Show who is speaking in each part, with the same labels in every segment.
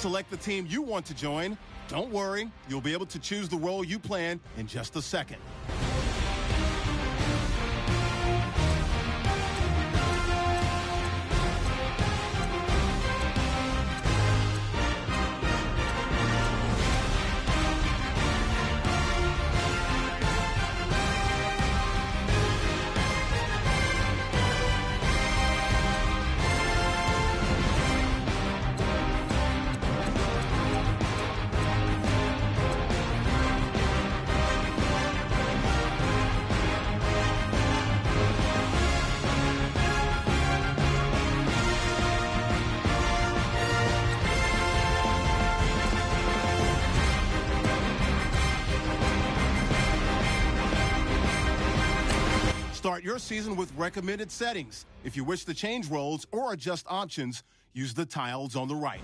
Speaker 1: select the team you want to join. Don't worry, you'll be able to choose the role you plan in just a second. Start your season with recommended settings. If you wish to change roles or adjust options, use the tiles on the right.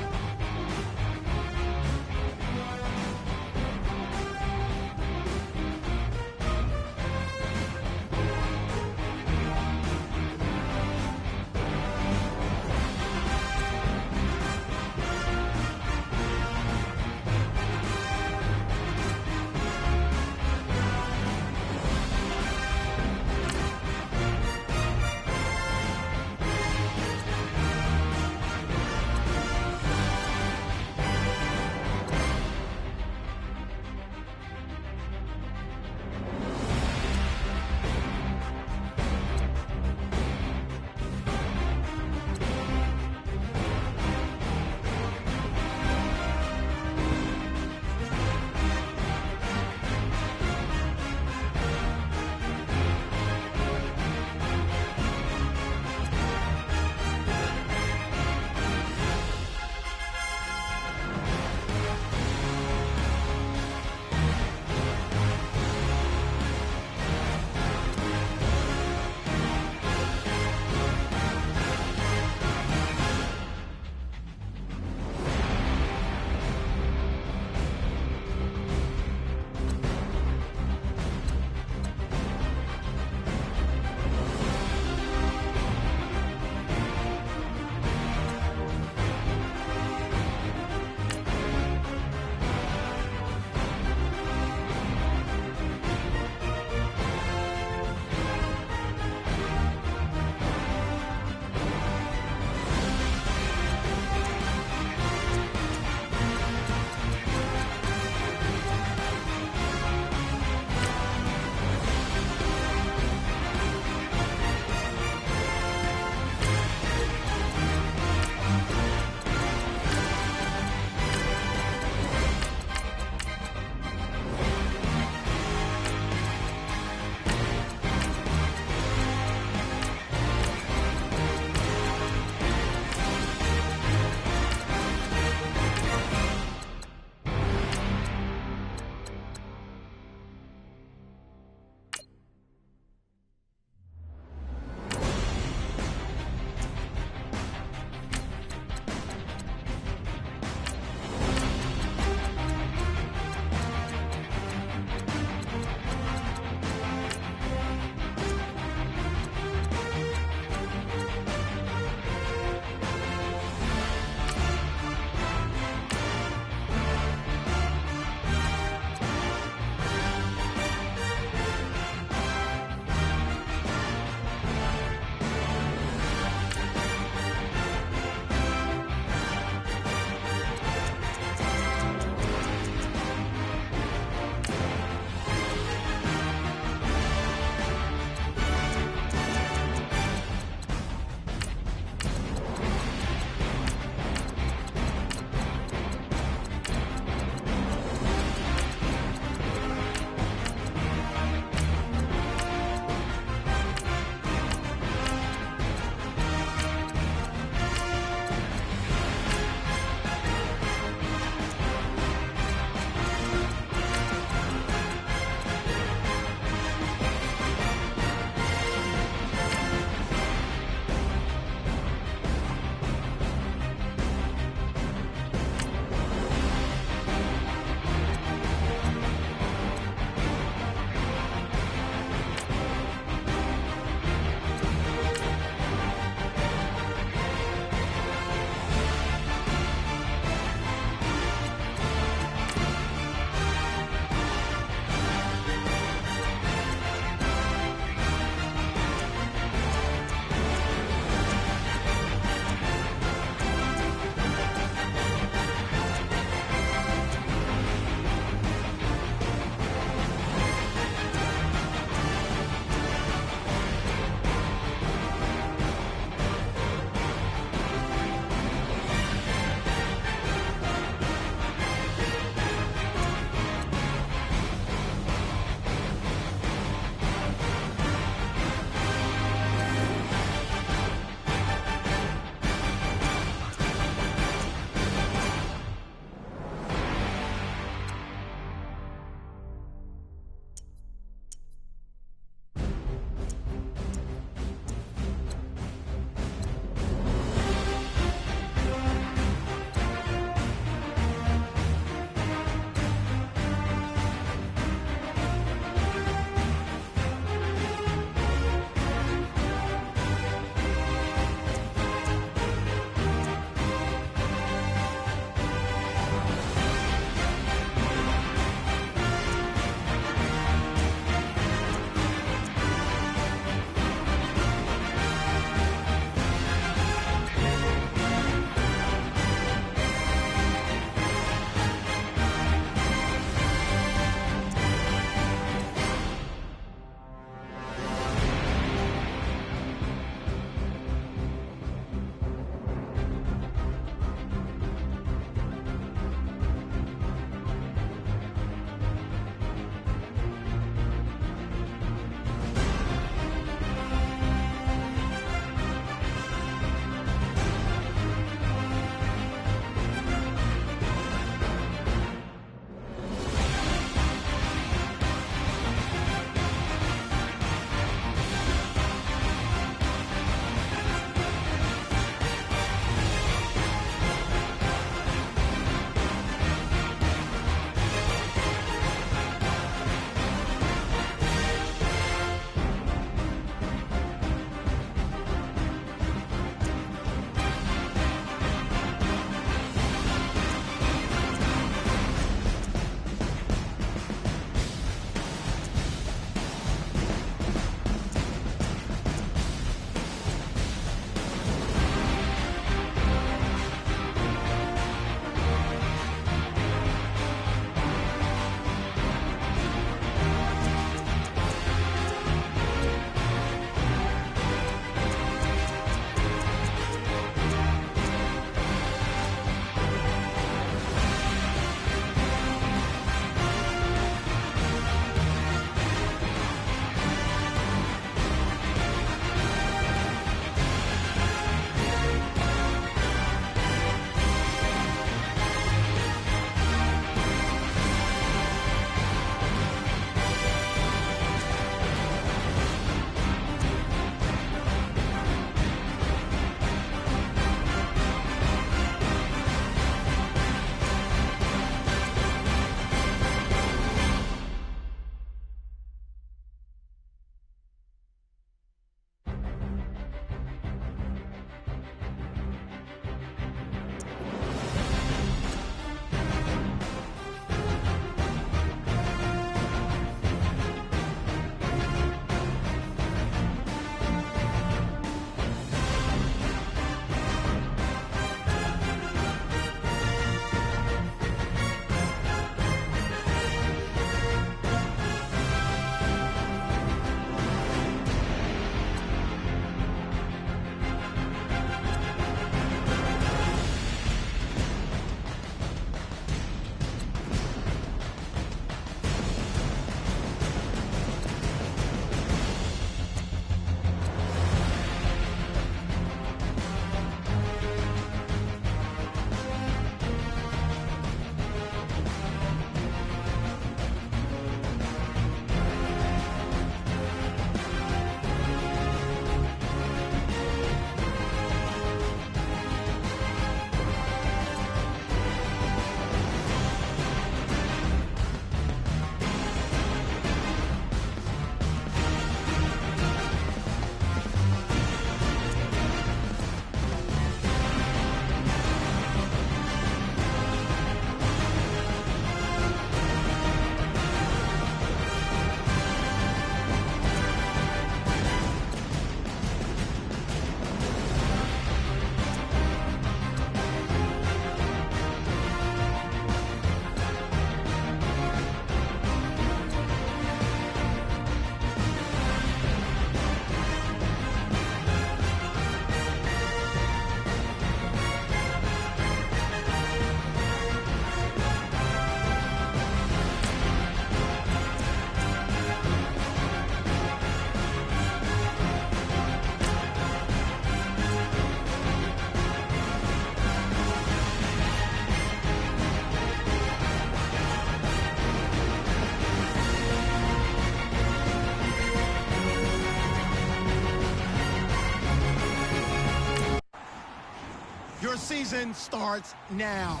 Speaker 1: Your season starts now.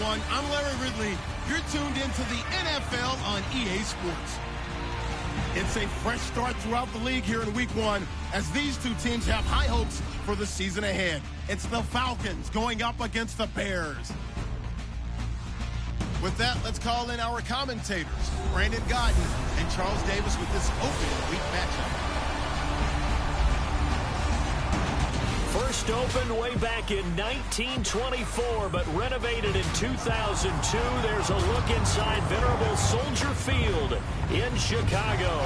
Speaker 1: everyone. I'm Larry Ridley. You're tuned into the NFL on EA Sports. It's a fresh start throughout the league here in Week 1 as these two teams have high hopes for the season ahead. It's the Falcons going up against the Bears. With that, let's call in our commentators, Brandon Godden and Charles Davis, with this opening week matchup.
Speaker 2: First opened way back in 1924, but renovated in 2002. There's a look inside venerable Soldier Field in Chicago.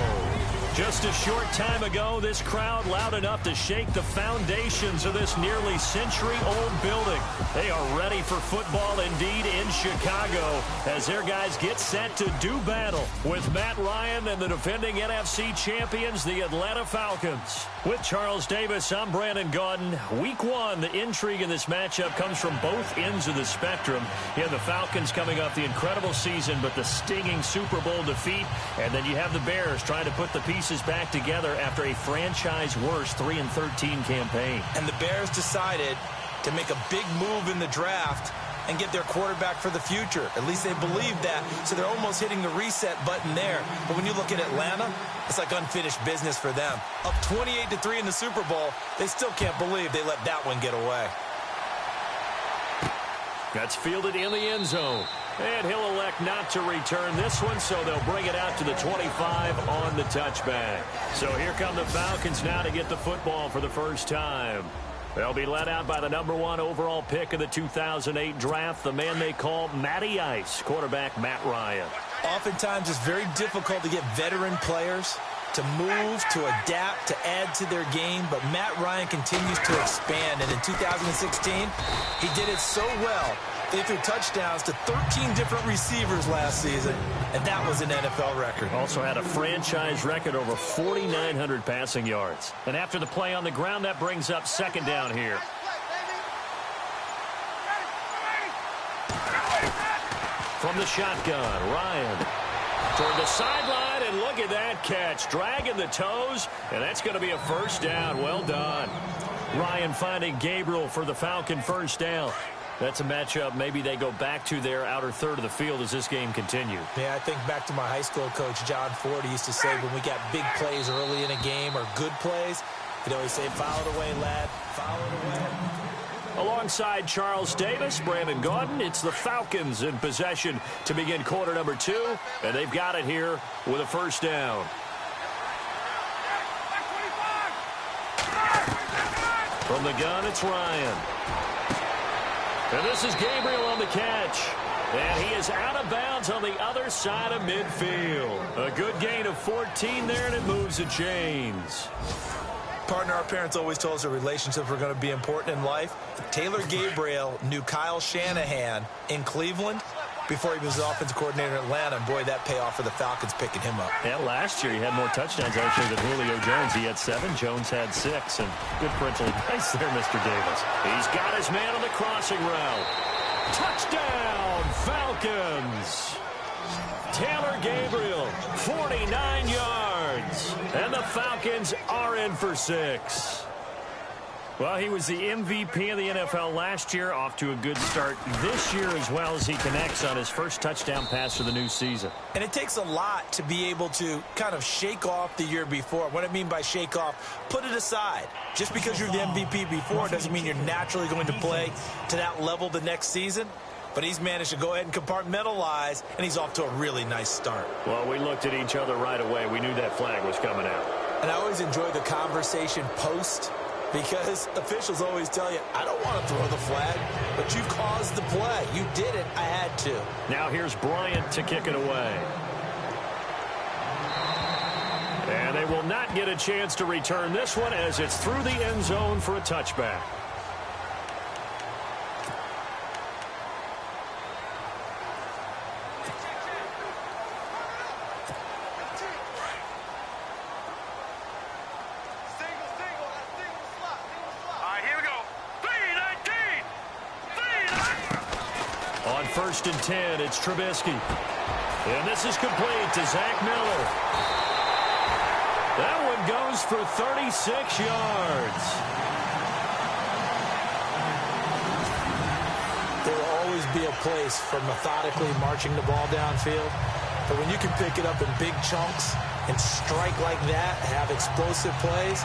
Speaker 2: Just a short time ago, this crowd loud enough to shake the foundations of this nearly century-old building. They are ready for football indeed in Chicago as their guys get set to do battle with Matt Ryan and the defending NFC champions, the Atlanta Falcons. With Charles Davis, I'm Brandon Gaudin. Week 1, the intrigue in this matchup comes from both ends of the spectrum. You have the Falcons coming off the incredible season, but the stinging Super Bowl defeat. And then you have the Bears trying to put the pieces back together after a franchise-worst 3-13 campaign.
Speaker 3: And the Bears decided to make a big move in the draft and get their quarterback for the future. At least they believe that, so they're almost hitting the reset button there. But when you look at Atlanta, it's like unfinished business for them. Up 28-3 in the Super Bowl, they still can't believe they let that one get away.
Speaker 2: That's fielded in the end zone. And he'll elect not to return this one, so they'll bring it out to the 25 on the touchback. So here come the Falcons now to get the football for the first time. They'll be led out by the #1 overall pick of the 2008 draft, the man they call Matty Ice, quarterback Matt Ryan.
Speaker 3: Oftentimes it's very difficult to get veteran players to move, to adapt, to add to their game, but Matt Ryan continues to expand, and in 2016, he did it so well. They threw touchdowns to 13 different receivers last season, and that was an NFL record.
Speaker 2: Also had a franchise record over 4,900 passing yards. And after the play on the ground, that brings up second down here. From the shotgun, Ryan toward the sideline, and look at that catch. Dragging the toes, and that's going to be a first down. Well done. Ryan finding Gabriel for the Falcon first down. That's a matchup maybe they go back to their outer third of the field as this game continues.
Speaker 3: Yeah, I think back to my high school coach, John Ford. He used to say when we got big plays early in a game or good plays, he'd always say, foul it away, lad, foul it away.
Speaker 2: Alongside Charles Davis, Brandon Gaudin, it's the Falcons in possession to begin quarter number 2, and they've got it here with a first down. From the gun, it's Ryan. And this is Gabriel on the catch. And he is out of bounds on the other side of midfield. A good gain of 14 there, and it moves the chains.
Speaker 3: Partner, our parents always told us that relationships were going to be important in life. Taylor Gabriel knew Kyle Shanahan in Cleveland before he was the offensive coordinator in Atlanta. And boy, that payoff for the Falcons picking him up.
Speaker 2: Yeah, last year he had more touchdowns actually than Julio Jones. He had 7. Jones had 6. And good parental advice there, Mr. Davis. He's got his man on the crossing route. Touchdown, Falcons. Taylor Gabriel, 49 yards. And the Falcons are in for 6. Well, he was the MVP of the NFL last year, off to a good start this year as well as he connects on his first touchdown pass for the new season.
Speaker 3: And it takes a lot to be able to kind of shake off the year before. What I mean by shake off, put it aside. Just because you're the MVP before doesn't mean you're naturally going to play to that level the next season. But he's managed to go ahead and compartmentalize, and he's off to a really nice start.
Speaker 2: Well, we looked at each other right away. We knew that flag was coming out.
Speaker 3: And I always enjoy the conversation post, because officials always tell you, I don't want to throw the flag, but you caused the play. You did it. I had to.
Speaker 2: Now here's Bryant to kick it away. And they will not get a chance to return this one as it's through the end zone for a touchback. First and 10, it's Trubisky. And this is complete to Zach Miller. That one goes for 36 yards.
Speaker 3: They will always be a place for methodically marching the ball downfield. But when you can pick it up in big chunks and strike like that, have explosive plays,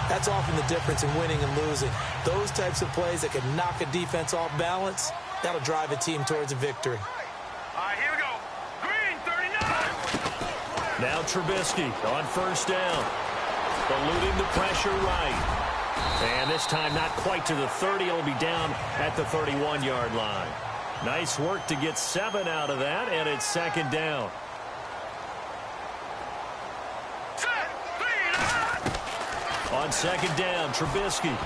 Speaker 3: that's often the difference in winning and losing. Those types of plays that can knock a defense off balance, that'll drive a team towards a victory.
Speaker 4: All right, here we go. Green, 39.
Speaker 2: Now Trubisky on first down. Eluding the pressure right. And this time not quite to the 30. It'll be down at the 31-yard line. Nice work to get 7 out of that, and it's second down. On second down, Trubisky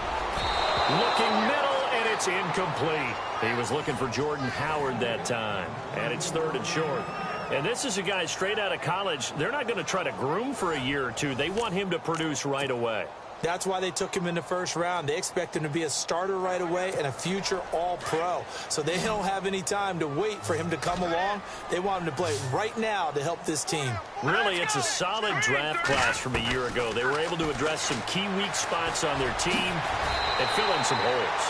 Speaker 2: looking middle, and it's incomplete. He was looking for Jordan Howard that time, and it's third and short. And this is a guy straight out of college. They're not going to try to groom for a year or two. They want him to produce right away.
Speaker 3: That's why they took him in the first round. They expect him to be a starter right away and a future all-pro. So they don't have any time to wait for him to come along. They want him to play right now to help this team.
Speaker 2: Really, it's a solid draft class from a year ago. They were able to address some key weak spots on their team and fill in some holes.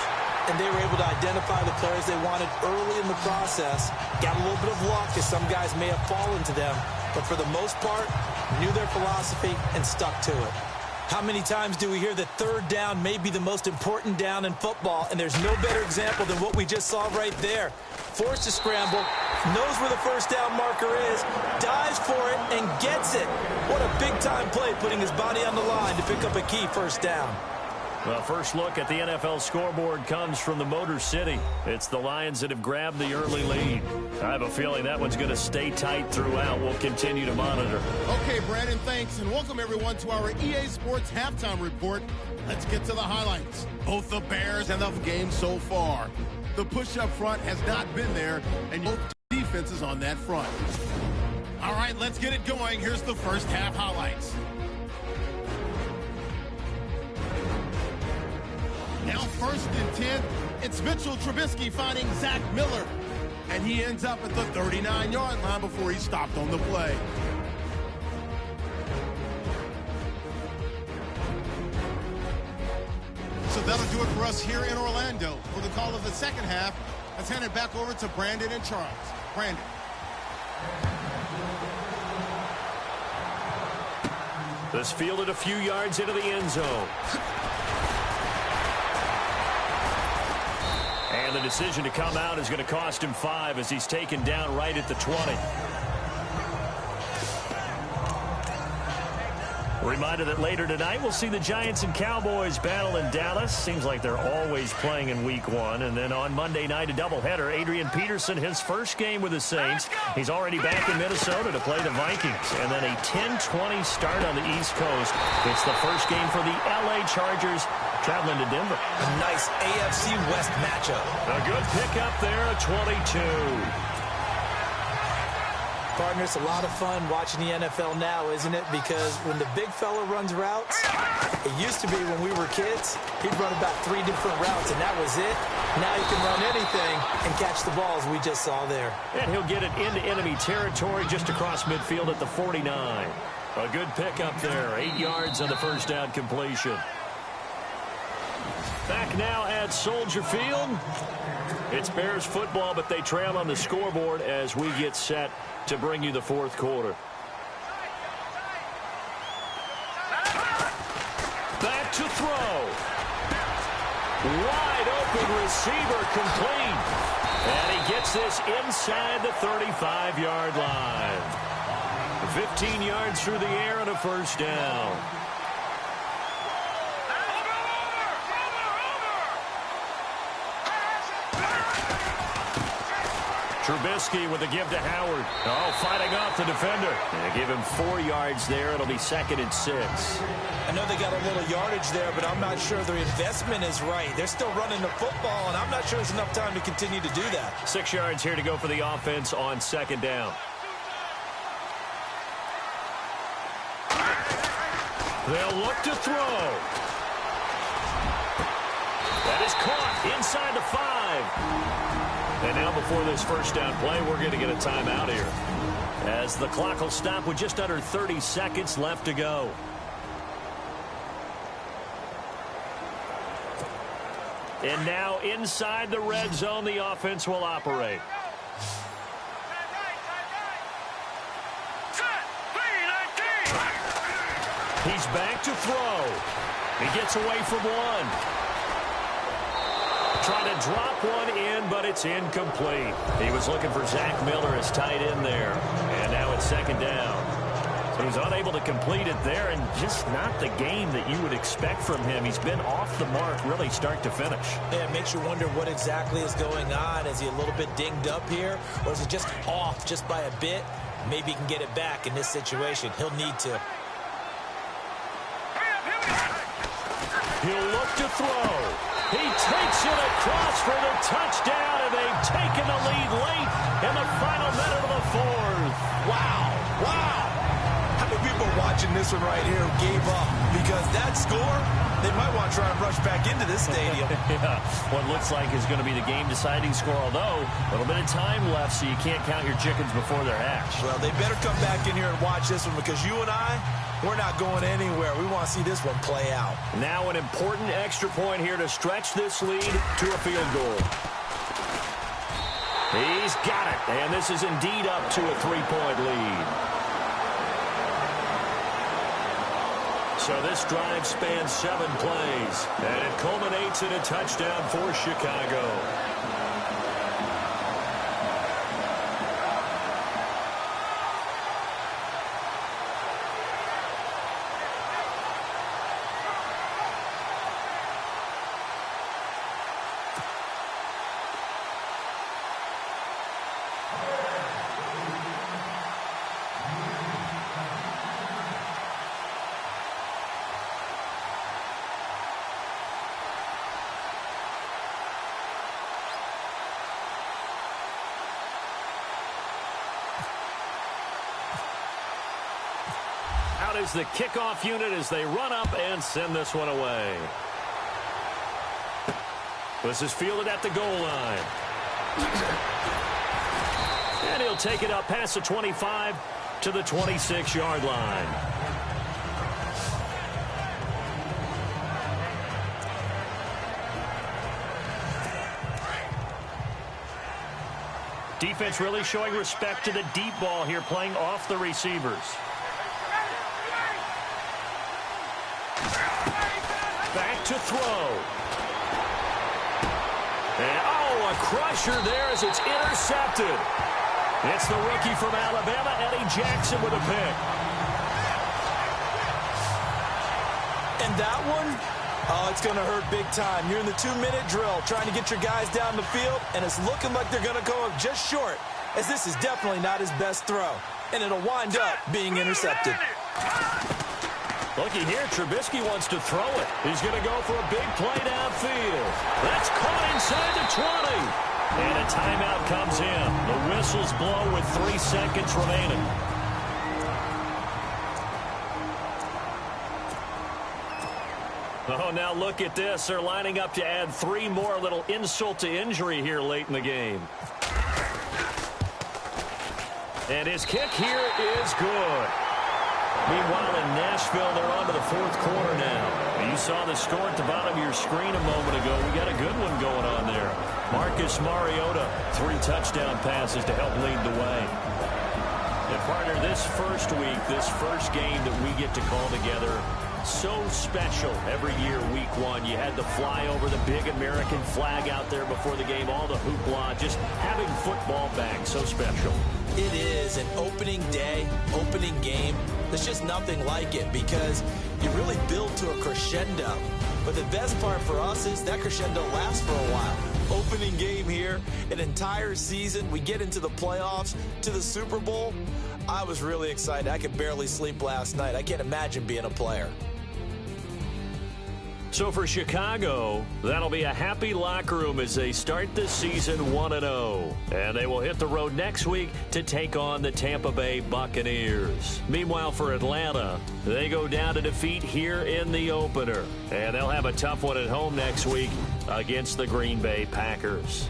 Speaker 3: And they were able to identify the players they wanted early in the process. Got a little bit of luck, as some guys may have fallen to them. But for the most part, knew their philosophy and stuck to it. How many times do we hear that third down may be the most important down in football, and there's no better example than what we just saw right there. Forced to scramble, knows where the first down marker is, dives for it, and gets it. What a big-time play, putting his body on the line to pick up a key first down.
Speaker 2: Well, first look at the NFL scoreboard comes from the Motor City. It's the Lions that have grabbed the early lead. I have a feeling that one's going to stay tight throughout. We'll continue to monitor.
Speaker 1: Okay, Brandon, thanks, and welcome everyone to our EA Sports Halftime Report. Let's get to the highlights. Both the Bears and the game so far. The push up front has not been there, and both defenses on that front. All right, let's get it going. Here's the first half highlights. Now first and 10, it's Mitchell Trubisky finding Zach Miller. And he ends up at the 39-yard line before he stopped on the play. So that'll do it for us here in Orlando. For the call of the second half, let's hand it back over to Brandon and Charles. Brandon.
Speaker 2: This fielded a few yards into the end zone. And the decision to come out is going to cost him 5 as he's taken down right at the 20. Reminder that later tonight we'll see the Giants and Cowboys battle in Dallas. Seems like they're always playing in week 1. And then on Monday night, a doubleheader. Adrian Peterson, his first game with the Saints. He's already back in Minnesota to play the Vikings. And then a 10-20 start on the East Coast. It's the first game for the LA Chargers traveling to Denver.
Speaker 3: A nice AFC West matchup.
Speaker 2: A good pickup there, a 22.
Speaker 3: Partner, it's a lot of fun watching the NFL now, isn't it? Because when the big fella runs routes, it used to be when we were kids, he'd run about 3 different routes, and that was it. Now he can run anything and catch the balls we just saw there.
Speaker 2: And he'll get it into enemy territory just across midfield at the 49. A good pickup there, 8 yards on the first down completion. Back now at Soldier Field. It's Bears football, but they trail on the scoreboard as we get set to bring you the fourth quarter. Back to throw. Wide open receiver complete. And he gets this inside the 35-yard line. 15 yards through the air and a first down. Trubisky with a give to Howard. Oh, fighting off the defender. And give him 4 yards there. It'll be 2nd and 6.
Speaker 3: I know they got a little yardage there, but I'm not sure their investment is right. They're still running the football, and I'm not sure there's enough time to continue to do that.
Speaker 2: 6 yards here to go for the offense on 2nd down. They'll look to throw. That is caught inside the 5. And now before this first down play, we're going to get a timeout here, as the clock will stop with just under 30 seconds left to go. And now inside the red zone, the offense will operate. He's back to throw. He gets away from one. Trying to drop one in, but it's incomplete. He was looking for Zach Miller as tight end there. And now it's second down. So he's unable to complete it there, and just not the game that you would expect from him. He's been off the mark really start to finish.
Speaker 3: Yeah, it makes you wonder what exactly is going on. Is he a little bit dinged up here, or is he just off just by a bit? Maybe he can get it back in this situation. He'll need to.
Speaker 2: He'll look to throw. He takes it across for the touchdown, and they've taken the lead late in the final minute of the fourth.
Speaker 3: Wow. Wow. How many people watching this one right here gave up? Because that score, they might want to try and rush back into this stadium.
Speaker 2: Yeah, what looks like is going to be the game-deciding score, although a little bit of time left, so you can't count your chickens before they're hatched.
Speaker 3: Well, they better come back in here and watch this one, because you and I, we're not going anywhere. We want to see this one play out.
Speaker 2: Now an important extra point here to stretch this lead to a field goal. He's got it, and this is indeed up to a 3-point lead. So this drive spans 7 plays, and it culminates in a touchdown for Chicago. Out is the kickoff unit as they run up and send this one away. This is fielded at the goal line. And he'll take it up past the 25 to the 26-yard line. Defense really showing respect to the deep ball here, playing off the receivers. Back to throw. And, a crusher there as it's intercepted. It's the rookie from Alabama, Eddie Jackson, with a pick.
Speaker 3: And that one, it's going to hurt big time. You're in the 2-minute drill trying to get your guys down the field, and it's looking like they're going to go up just short, as this is definitely not his best throw. And it'll wind up being intercepted.
Speaker 2: Looky here, Trubisky wants to throw it. He's going to go for a big play downfield. That's caught inside the 20. And a timeout comes in. The whistles blow with 3 seconds remaining. Oh, now look at this. They're lining up to add 3 more. A little insult to injury here late in the game. And his kick here is good. Meanwhile, in Nashville, they're on to the 4th quarter now. You saw the score at the bottom of your screen a moment ago. We got a good one going on there. Marcus Mariota, 3 touchdown passes to help lead the way. And partner, this first week, this first game that we get to call together, so special every year, week 1. You had the fly over the big American flag out there before the game, all the hoopla, just having football back, so special.
Speaker 3: It is an opening day, opening game. There's just nothing like it because you really build to a crescendo. But the best part for us is that crescendo lasts for a while. Opening game here, an entire season. We get into the playoffs, to the Super Bowl. I was really excited. I could barely sleep last night. I can't imagine being a player.
Speaker 2: So for Chicago, that'll be a happy locker room as they start this season 1-0. And they will hit the road next week to take on the Tampa Bay Buccaneers. Meanwhile, for Atlanta, they go down to defeat here in the opener. And they'll have a tough one at home next week against the Green Bay Packers.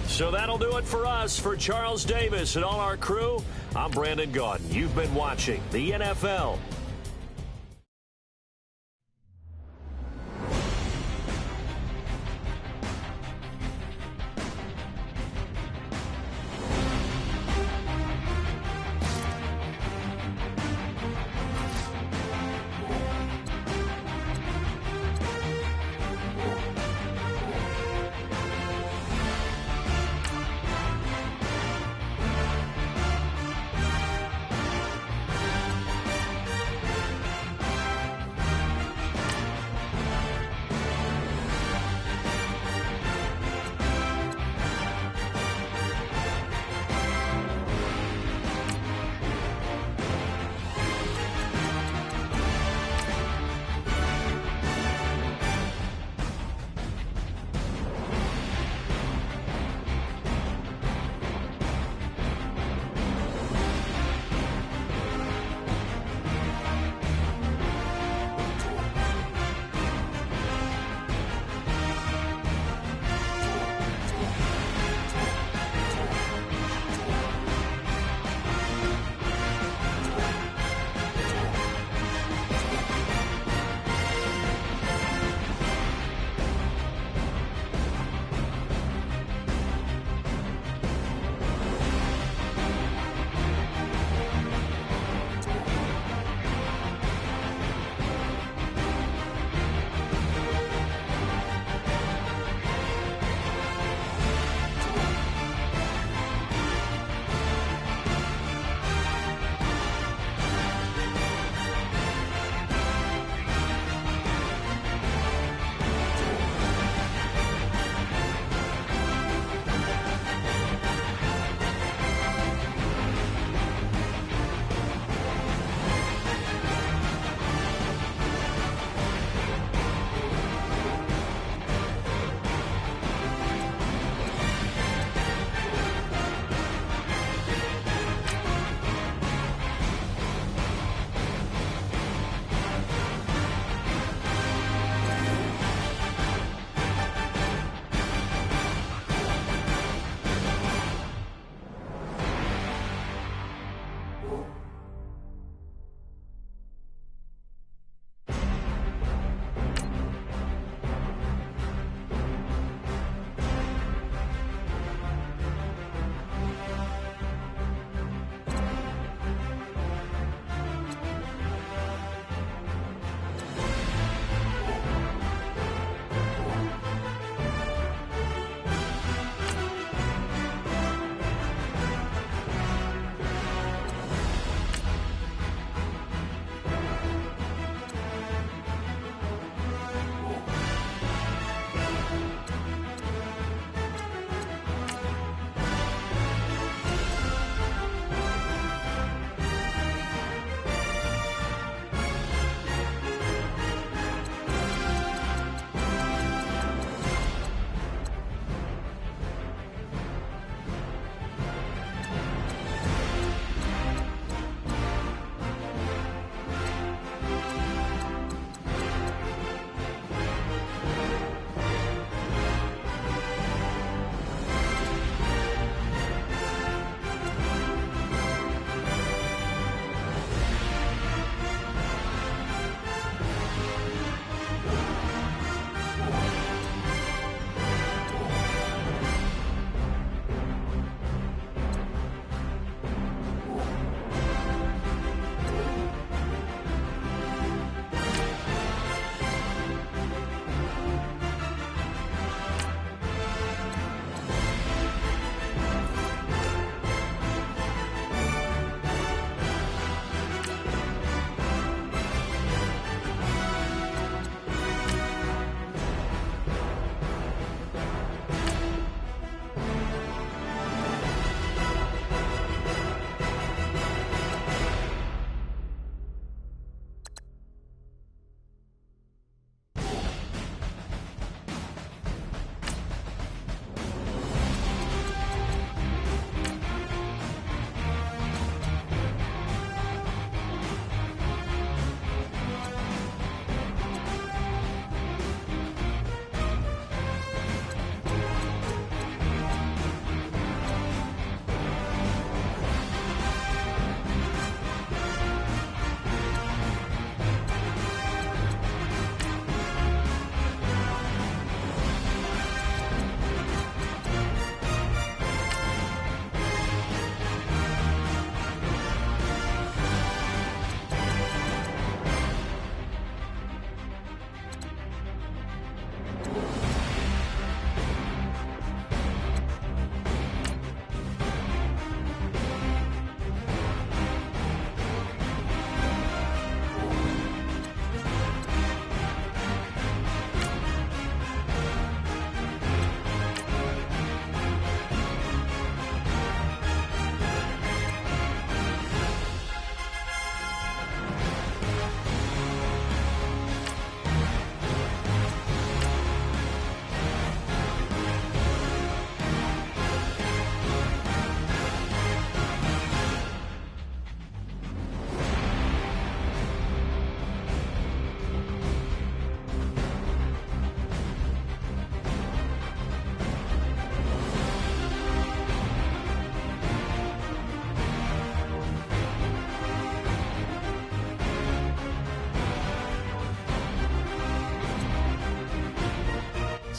Speaker 2: So that'll do it for us. For Charles Davis and all our crew, I'm Brandon Gaudin. You've been watching the NFL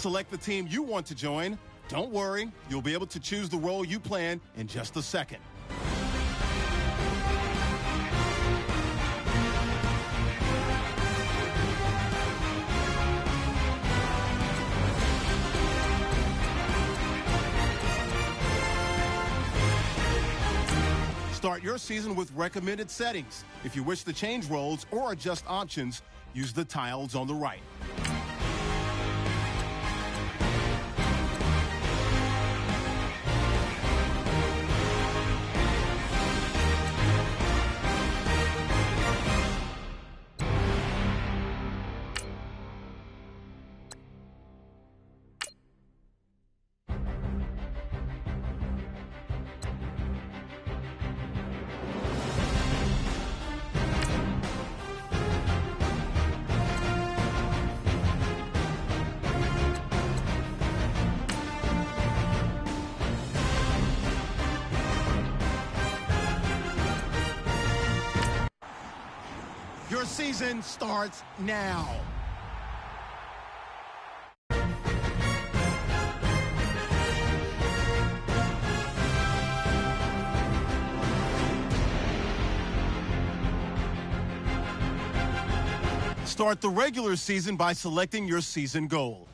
Speaker 1: select the team you want to join. Don't worry, you'll be able to choose the role you plan in just a second. Start your season with recommended settings. If you wish to change roles or adjust options, use the tiles on the right. Your season starts now. Start the regular season by selecting your season goal.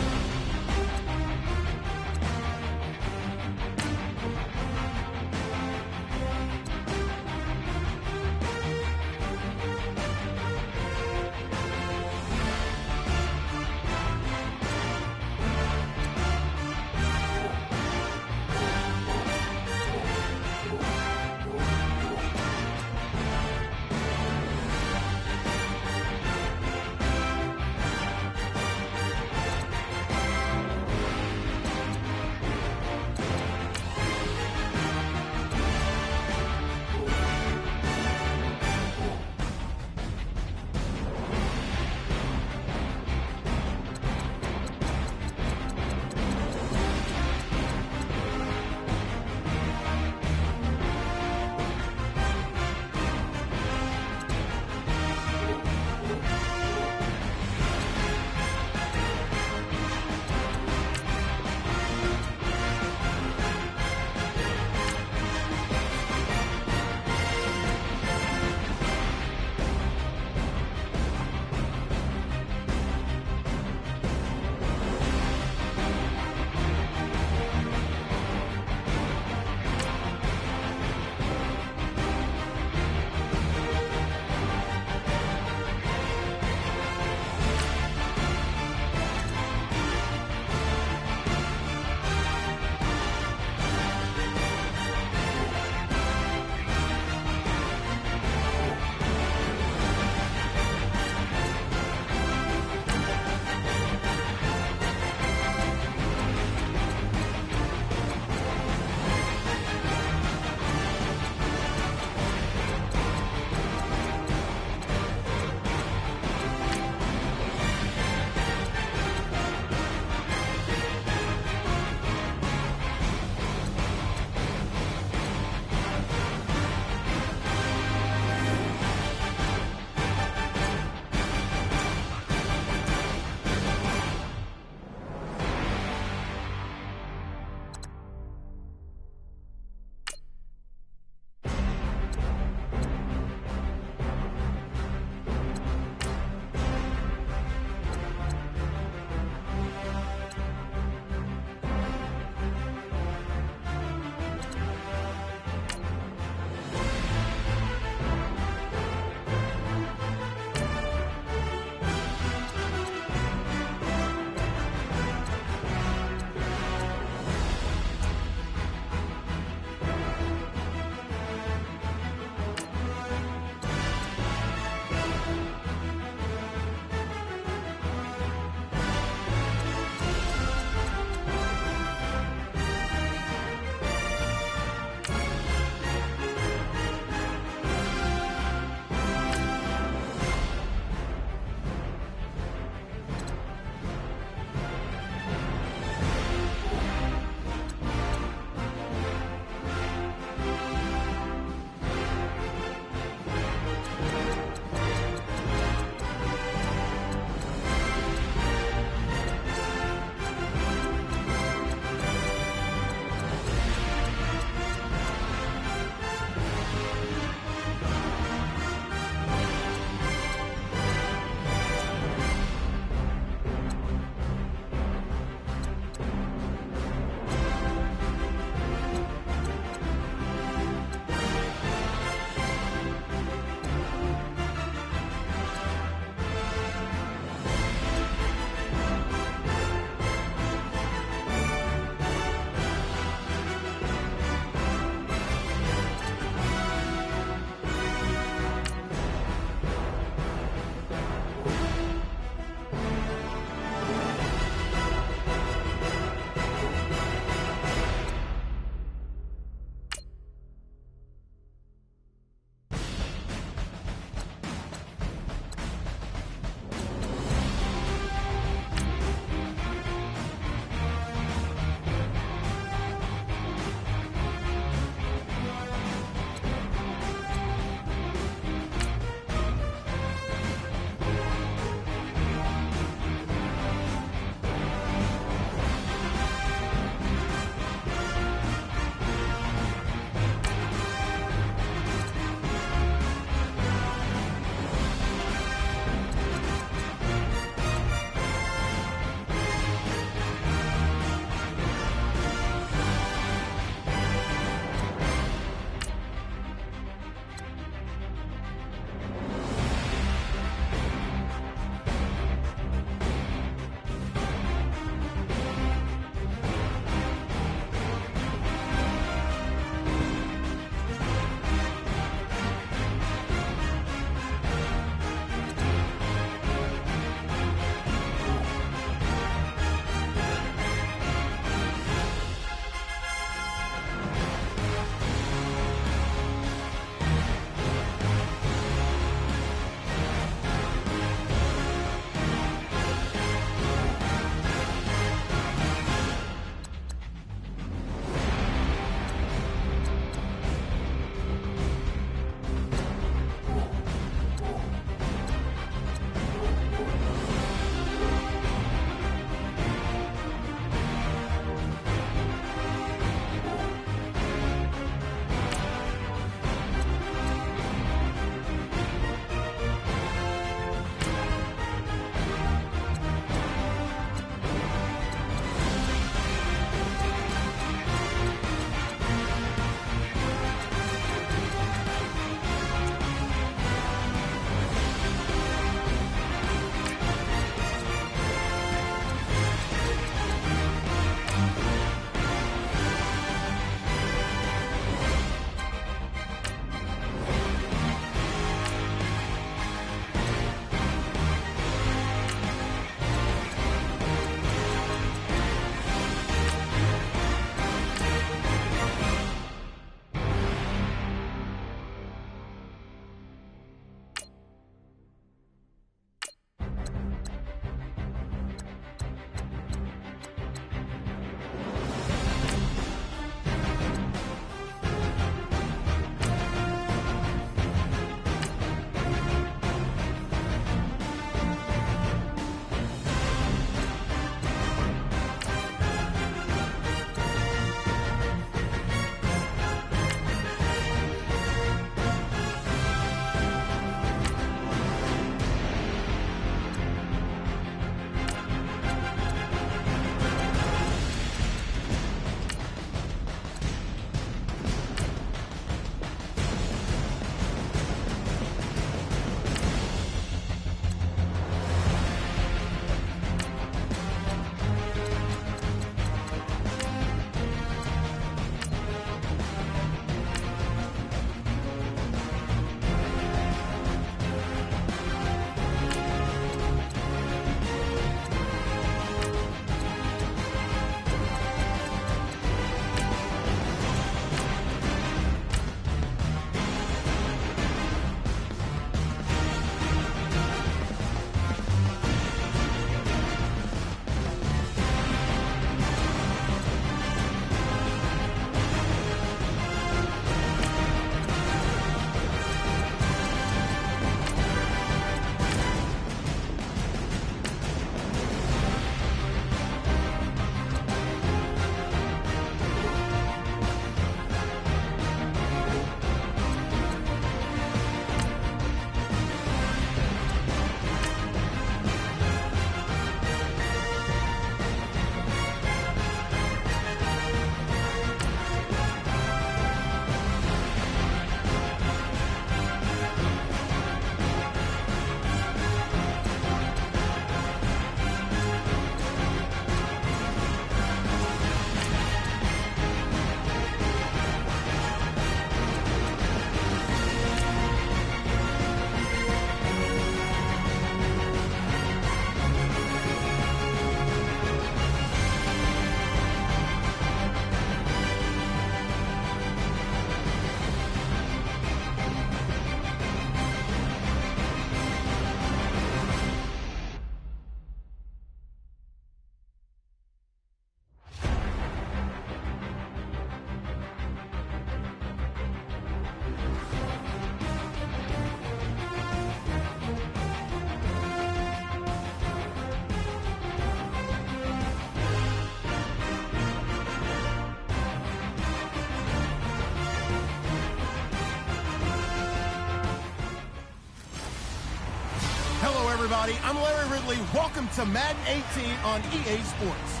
Speaker 1: everybody. I'm Larry Ridley. Welcome to Madden 18 on EA Sports.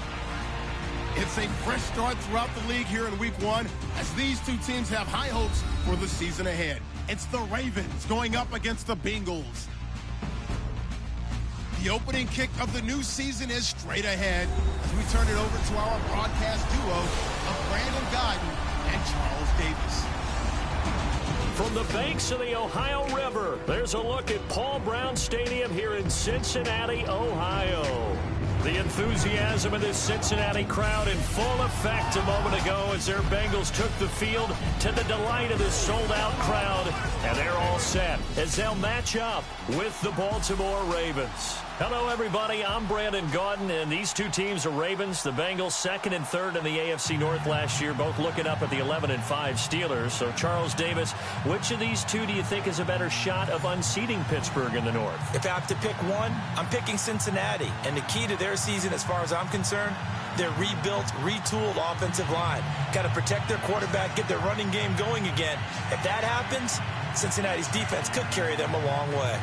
Speaker 1: It's a fresh start throughout the league here in Week 1 as these two teams have high hopes for the season ahead. It's the Ravens going up against the Bengals. The opening kick of the new season is straight ahead as we turn it over to our broadcast duo of Brandon Godden and Charles Davis.
Speaker 2: From the banks of the Ohio River, there's a look at Paul Brown Stadium here in Cincinnati, Ohio. The enthusiasm of this Cincinnati crowd in full effect a moment ago as their Bengals took the field to the delight of this sold-out crowd. And they're all set as they'll match up with the Baltimore Ravens. Hello, everybody. I'm Brandon Gaudin, and these two teams are Ravens, the Bengals, 2nd and 3rd in the AFC North last year, both looking up at the 11 and 5 Steelers. So, Charles Davis, which of these two do you think is a better shot of unseating Pittsburgh in the North?
Speaker 3: If I have to pick one, I'm picking Cincinnati. And the key to their season, as far as I'm concerned, their rebuilt, retooled offensive line. Got to protect their quarterback, get their running game going again. If that happens, Cincinnati's defense could carry them a long way.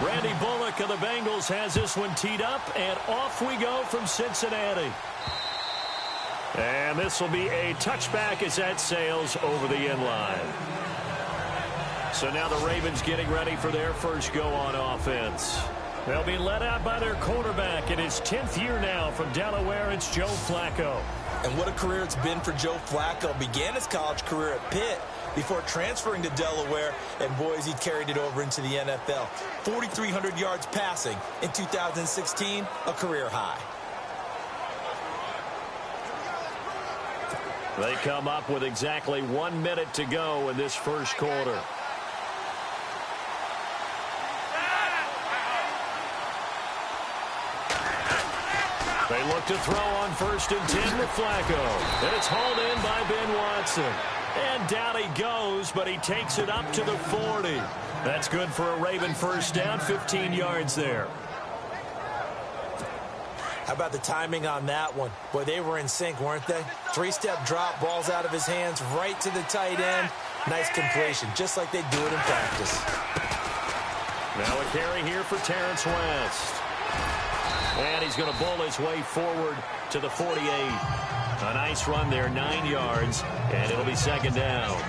Speaker 2: Randy Bullock of the Bengals has this one teed up, and off we go from Cincinnati. And this will be a touchback as that sails over the end line. So now the Ravens getting ready for their first go on offense. They'll be led out by their quarterback in his 10th year now from Delaware. It's Joe Flacco.
Speaker 3: And what a career it's been for Joe Flacco. Began his college career at Pitt before transferring to Delaware, and boys, he carried it over into the NFL. 4,300 yards passing in 2016, a career high.
Speaker 2: They come up with exactly 1 minute to go in this first quarter. They look to throw on 1st and 10 with Flacco. And it's hauled in by Ben Watson. And down he goes, but he takes it up to the 40. That's good for a Raven first down, 15 yards there.
Speaker 3: How about the timing on that one? Boy, they were in sync, weren't they? 3-step drop, ball's out of his hands, right to the tight end. Nice completion, just like they do it in practice.
Speaker 2: Now a carry here for Terrence West. And he's going to bowl his way forward to the 48. A nice run there, 9 yards, and it'll be 2nd down.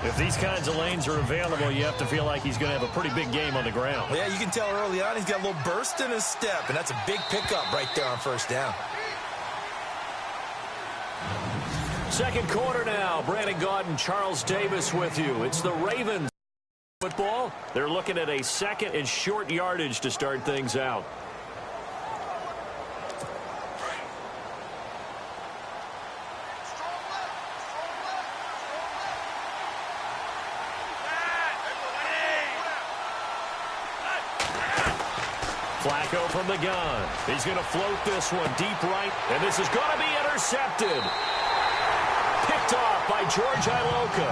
Speaker 2: If these kinds of lanes are available, you have to feel like he's going to have a pretty big game on the ground.
Speaker 3: Well, yeah, you can tell early on he's got a little burst in his step, and that's a big pickup right there on 1st down.
Speaker 2: Second quarter now. Brandon Gaudin, Charles Davis with you. It's the Ravens football. They're looking at a 2nd and short yardage to start things out. Flacco from the gun. He's going to float this one deep right, and this is going to be intercepted. Picked off by George Iloka.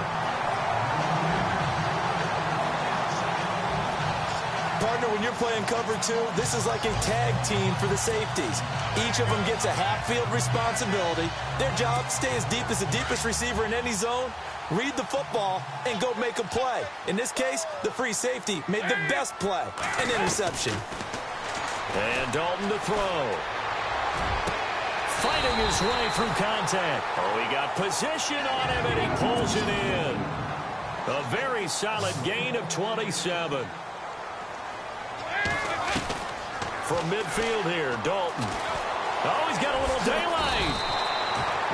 Speaker 3: Partner, when you're playing cover 2, this is like a tag team for the safeties. Each of them gets a half-field responsibility. Their job, stay as deep as the deepest receiver in any zone, read the football, and go make a play. In this case, the free safety made the best play, an interception.
Speaker 2: And Dalton to throw. fighting his way through contact. Oh, he got position on him, and he pulls it in. A very solid gain of 27. From midfield here, Dalton. Oh, he's got a little daylight.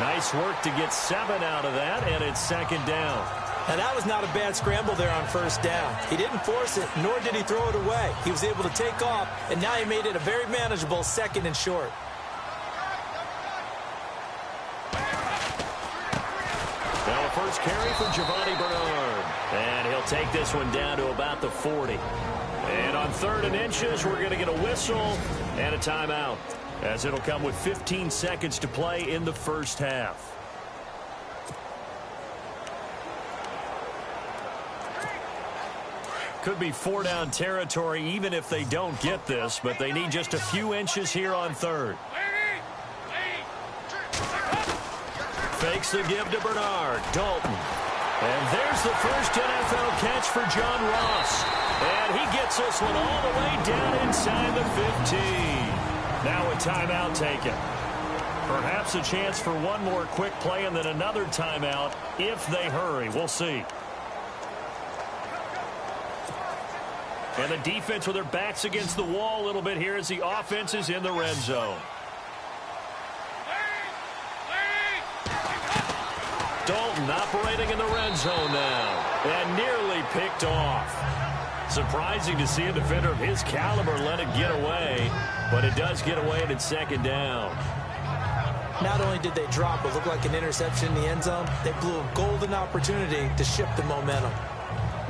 Speaker 2: Nice work to get 7 out of that, and it's second down.
Speaker 3: And that was not a bad scramble there on first down. He didn't force it, nor did he throw it away. He was able to take off, and now he made it a very manageable second and short.
Speaker 2: Now a first carry for Giovanni Bernard. And he'll take this one down to about the 40. And on 3rd and inches, we're going to get a whistle and a timeout, as it'll come with 15 seconds to play in the first half. Could be 4-down territory even if they don't get this, but they need just a few inches here on 3rd. Fakes the give to Bernard. Dalton. And there's the first NFL catch for John Ross. And he gets this one all the way down inside the 15. Now a timeout taken. Perhaps a chance for one more quick play and then another timeout if they hurry. We'll see. And the defense with their backs against the wall a little bit here as the offense is in the red zone. Dalton operating in the red zone now. And nearly picked off. Surprising to see a defender of his caliber let it get away. But it does get away and it's second down.
Speaker 3: Not only did they drop what looked like an interception in the end zone, they blew a golden opportunity to shift the momentum.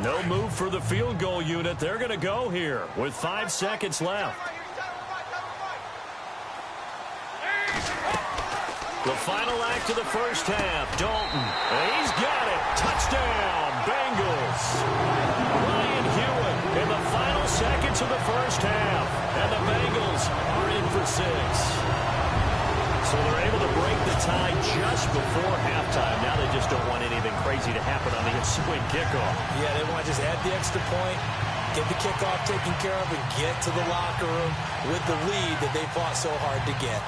Speaker 2: No move for the field goal unit. They're going to go here with 5 seconds left. The final act of the first half. Dalton. He's got it. Touchdown, Bengals. Ryan Hewitt in the final seconds of the first half. And the Bengals are in for 6. So they're able to break the tie just before halftime. Now they just don't want anything crazy to happen on the ensuing kickoff.
Speaker 3: Yeah, they want to just add the extra point, get the kickoff taken care of, and get to the locker room with the lead that they fought so hard to get.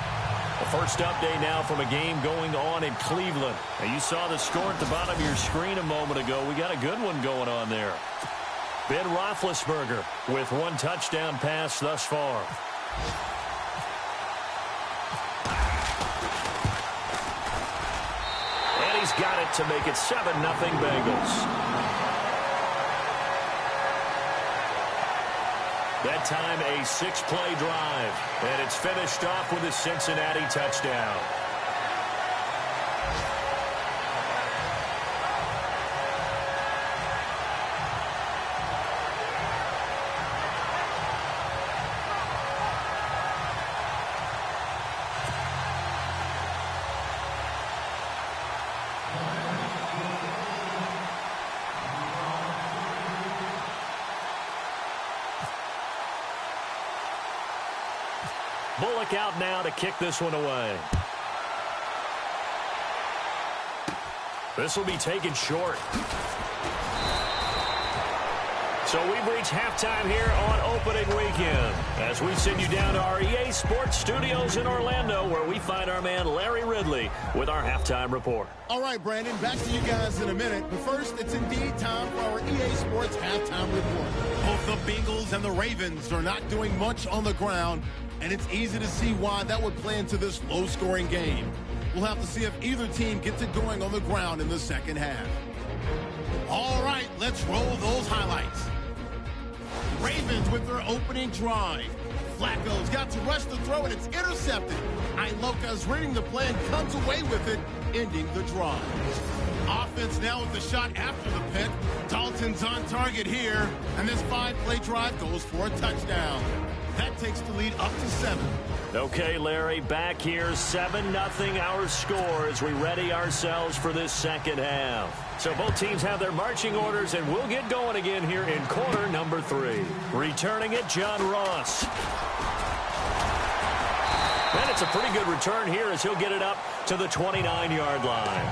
Speaker 2: The first update now from a game going on in Cleveland. Now you saw the score at the bottom of your screen a moment ago. We got a good one going on there. Ben Roethlisberger with 1 touchdown pass thus far. And he's got it to make it 7-0 Bengals. That time a 6-play drive. And it's finished off with a Cincinnati touchdown. Bullock out now to kick this one away. This will be taken short. So we've reached halftime here on opening weekend as we send you down to our EA Sports Studios in Orlando, where we find our man Larry Ridley with our halftime report.
Speaker 1: All right, Brandon, back to you guys in a minute. But first, it's indeed time for our EA Sports halftime report. Both the Bengals and the Ravens are not doing much on the ground, and it's easy to see why that would play into this low-scoring game. We'll have to see if either team gets it going on the ground in the second half. All right, let's roll those highlights. Ravens with their opening drive. Flacco's got to rush the throw, and it's intercepted. Iloka's reading the play and comes away with it, ending the drive. Offense now with the shot after the pick. Dalton's on target here, and this 5-play drive goes for a touchdown. That takes the lead up to 7.
Speaker 2: Okay, Larry, back here, 7-0 our score as we ready ourselves for this second half. So both teams have their marching orders, and we'll get going again here in quarter number 3. Returning it, John Ross. And it's a pretty good return here as he'll get it up to the 29-yard line.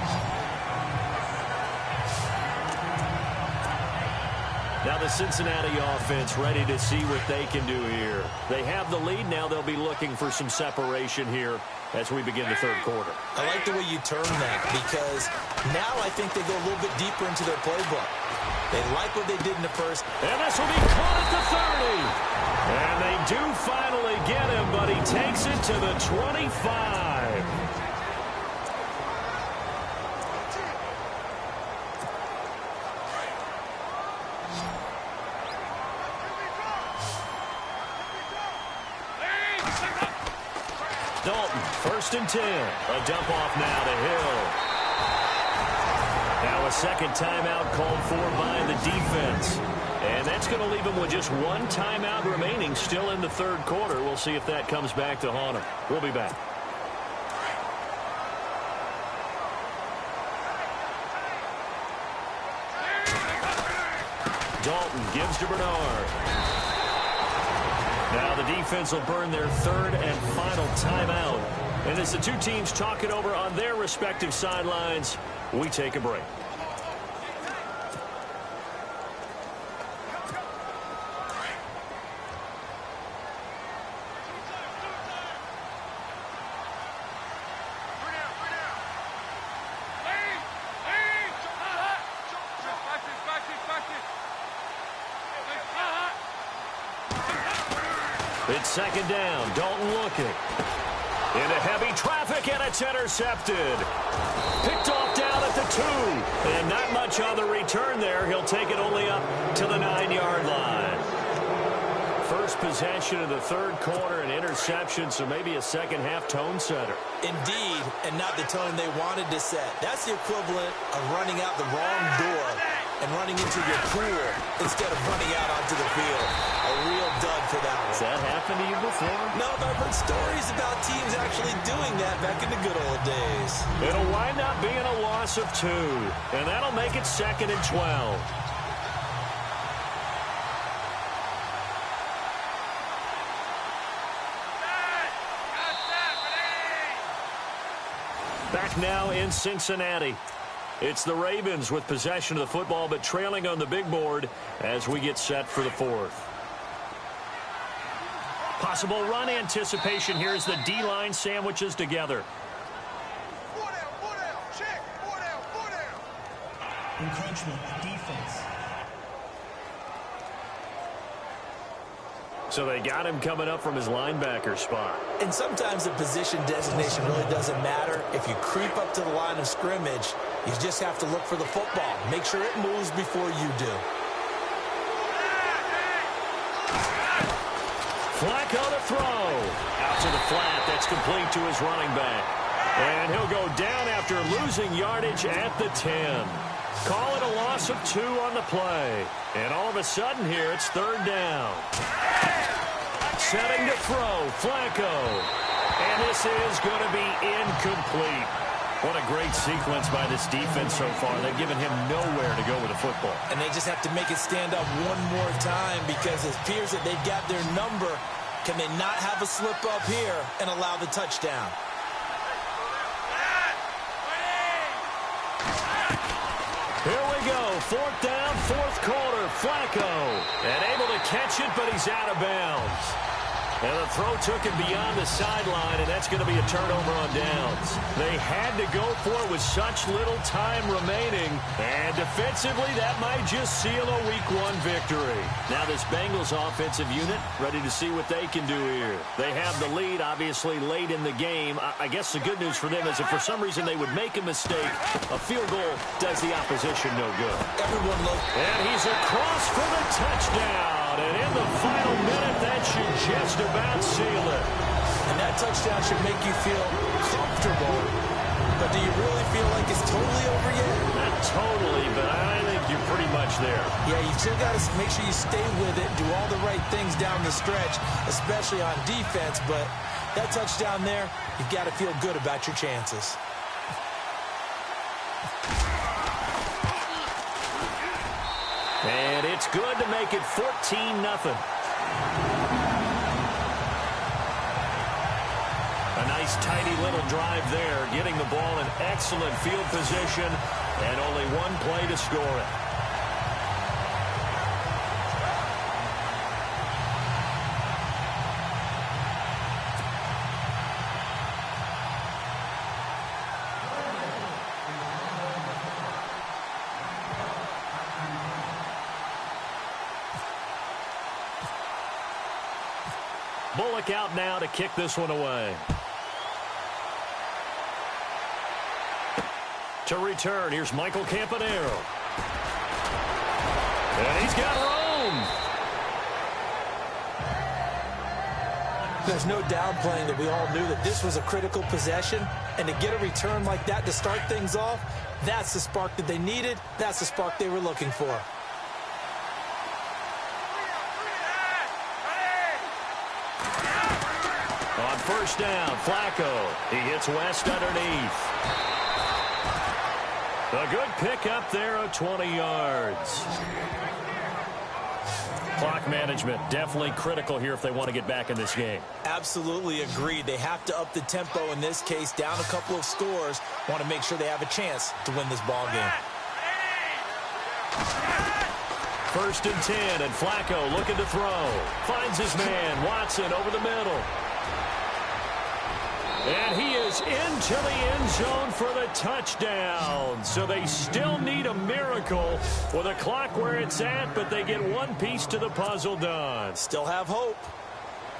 Speaker 2: Now the Cincinnati offense ready to see what they can do here. They have the lead. Now they'll be looking for some separation here as we begin the third quarter.
Speaker 3: I like the way you term that because now I think they go a little bit deeper into their playbook. They like what they did in the first.
Speaker 2: And this will be caught at the 30. And they do finally get him, but he takes it to the 25. Dalton, 1st and 10. A dump off now to Hill. Now a second timeout called for by the defense. And that's going to leave him with just one timeout remaining still in the third quarter. We'll see if that comes back to haunt him. We'll be back. Dalton gives to Bernard. Now the defense will burn their third and final timeout. And as the two teams talk it over on their respective sidelines, we take a break. It's second down. Dalton looking. Into heavy traffic, and it's intercepted. Picked off down at the 2. And not much on the return there. He'll take it only up to the 9-yard line. First possession of the third quarter, an interception, so maybe a second-half tone setter.
Speaker 3: Indeed, and not the tone they wanted to set. That's the equivalent of running out the wrong door and running into your pool instead of running out onto the field. A real dud for that one.
Speaker 2: Has that happened to you before?
Speaker 3: No, but I've heard stories about teams actually doing that back in the good old days.
Speaker 2: It'll wind up being a loss of 2, and that'll make it 2nd and 12. Back now in Cincinnati. It's the Ravens with possession of the football, but trailing on the big board as we get set for the fourth. Possible run anticipation here as the D-line sandwiches together.
Speaker 5: Encroachment, defense.
Speaker 2: So they got him coming up from his linebacker spot.
Speaker 3: And sometimes the position designation really doesn't matter. If you creep up to the line of scrimmage, you just have to look for the football. Make sure it moves before you do.
Speaker 2: Flacco to throw. Out to the flat. That's complete to his running back. And he'll go down after losing yardage at the 10. Call it a loss of 2 on the play. And all of a sudden here, it's third down. Setting to throw, Flacco. And this is going to be incomplete. What a great sequence by this defense so far. They've given him nowhere to go with the football.
Speaker 3: And they just have to make it stand up one more time because it appears that they've got their number. Can they not have a slip up here and allow the touchdown?
Speaker 2: Here we go. 4th down, 4th quarter. Flacco. And able to catch it, but he's out of bounds. And the throw took him beyond the sideline, and that's going to be a turnover on downs. They had to go for it with such little time remaining. And defensively, that might just seal a Week 1 victory. Now this Bengals offensive unit ready to see what they can do here. They have the lead, obviously, late in the game. I guess the good news for them is if for some reason they would make a mistake, a field goal does the opposition no good.
Speaker 3: Everyone look.
Speaker 2: And he's across for the touchdown. And in the final minute, that should just about seal it.
Speaker 3: And that touchdown should make you feel comfortable. But do you really feel like it's totally over yet?
Speaker 2: Not totally, but I think you're pretty much there.
Speaker 3: Yeah, you've still got to make sure you stay with it, do all the right things down the stretch, especially on defense. But that touchdown there, you've got to feel good about your chances.
Speaker 2: And it's good to make it 14-0. A nice, tidy little drive there, getting the ball in excellent field position, and only one play to score it. Bullock out now to kick this one away. To return, here's Michael Campanero. And he's got room.
Speaker 3: There's no downplaying that we all knew that this was a critical possession, and to get a return like that to start things off, that's the spark that they needed. That's the spark they were looking for.
Speaker 2: On first down, Flacco. He hits West underneath. A good pickup there of 20 yards. Clock management definitely critical here if they want to get back in this game.
Speaker 3: Absolutely agreed. They have to up the tempo in this case, down a couple of scores. Want to make sure they have a chance to win this ball game.
Speaker 2: First and 10, and Flacco looking to throw. Finds his man, Watson, over the middle. And he is into the end zone for the touchdown. So they still need a miracle with a clock where it's at, but they get one piece to the puzzle done.
Speaker 3: Still have hope.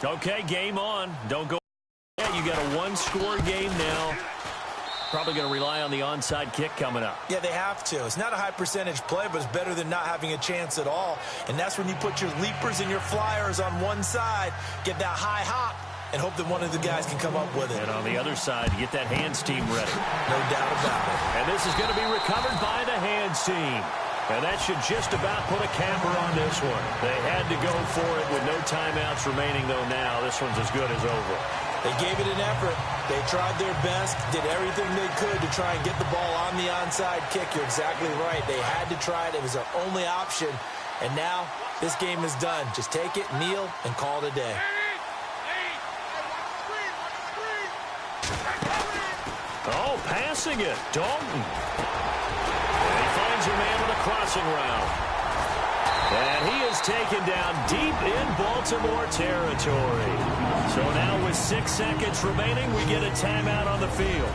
Speaker 2: Okay, game on. Don't go. Yeah, you got a one-score game now. Probably going to rely on the onside kick coming up.
Speaker 3: Yeah, they have to. It's not a high-percentage play, but it's better than not having a chance at all. And that's when you put your leapers and your flyers on one side, get that high hop, and hope that one of the guys can come up with it.
Speaker 2: And on the other side, you get that hands team ready.
Speaker 3: No doubt about it.
Speaker 2: And this is going to be recovered by the hands team. And that should just about put a capper on this one. They had to go for it with no timeouts remaining, though now. This one's as good as over.
Speaker 3: They gave it an effort. They tried their best, did everything they could to try and get the ball on the onside kick. You're exactly right. They had to try it. It was their only option. And now this game is done. Just take it, kneel, and call it a day.
Speaker 2: Oh, passing it. Dalton. And he finds a man with a crossing route. And he is taken down deep in Baltimore territory. So now with 6 seconds remaining, we get a timeout on the field.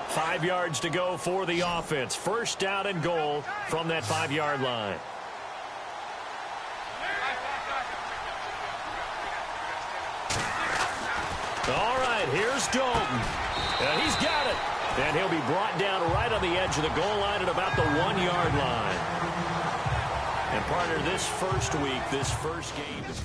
Speaker 2: Five yards to go for the offense. First down and goal from that 5-yard line. All right, here's Dalton. And he's got it. And he'll be brought down right on the edge of the goal line at about the 1-yard line. And partner, this first week, this first game is...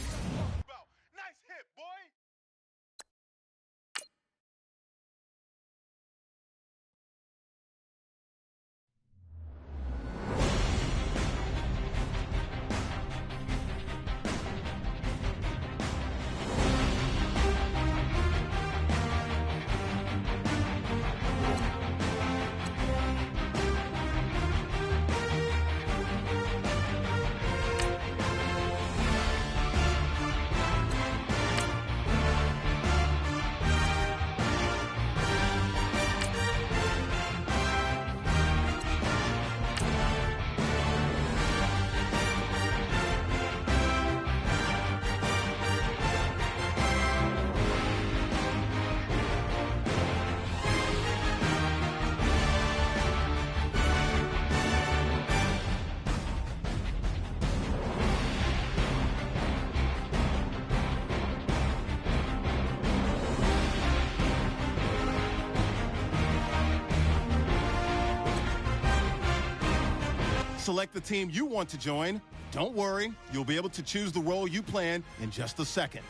Speaker 1: Select the team you want to join. Don't worry, you'll be able to choose the role you plan in just a second.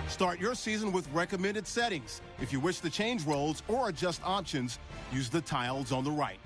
Speaker 1: Start your season with recommended settings. If you wish to change roles or adjust options, use the tiles on the right.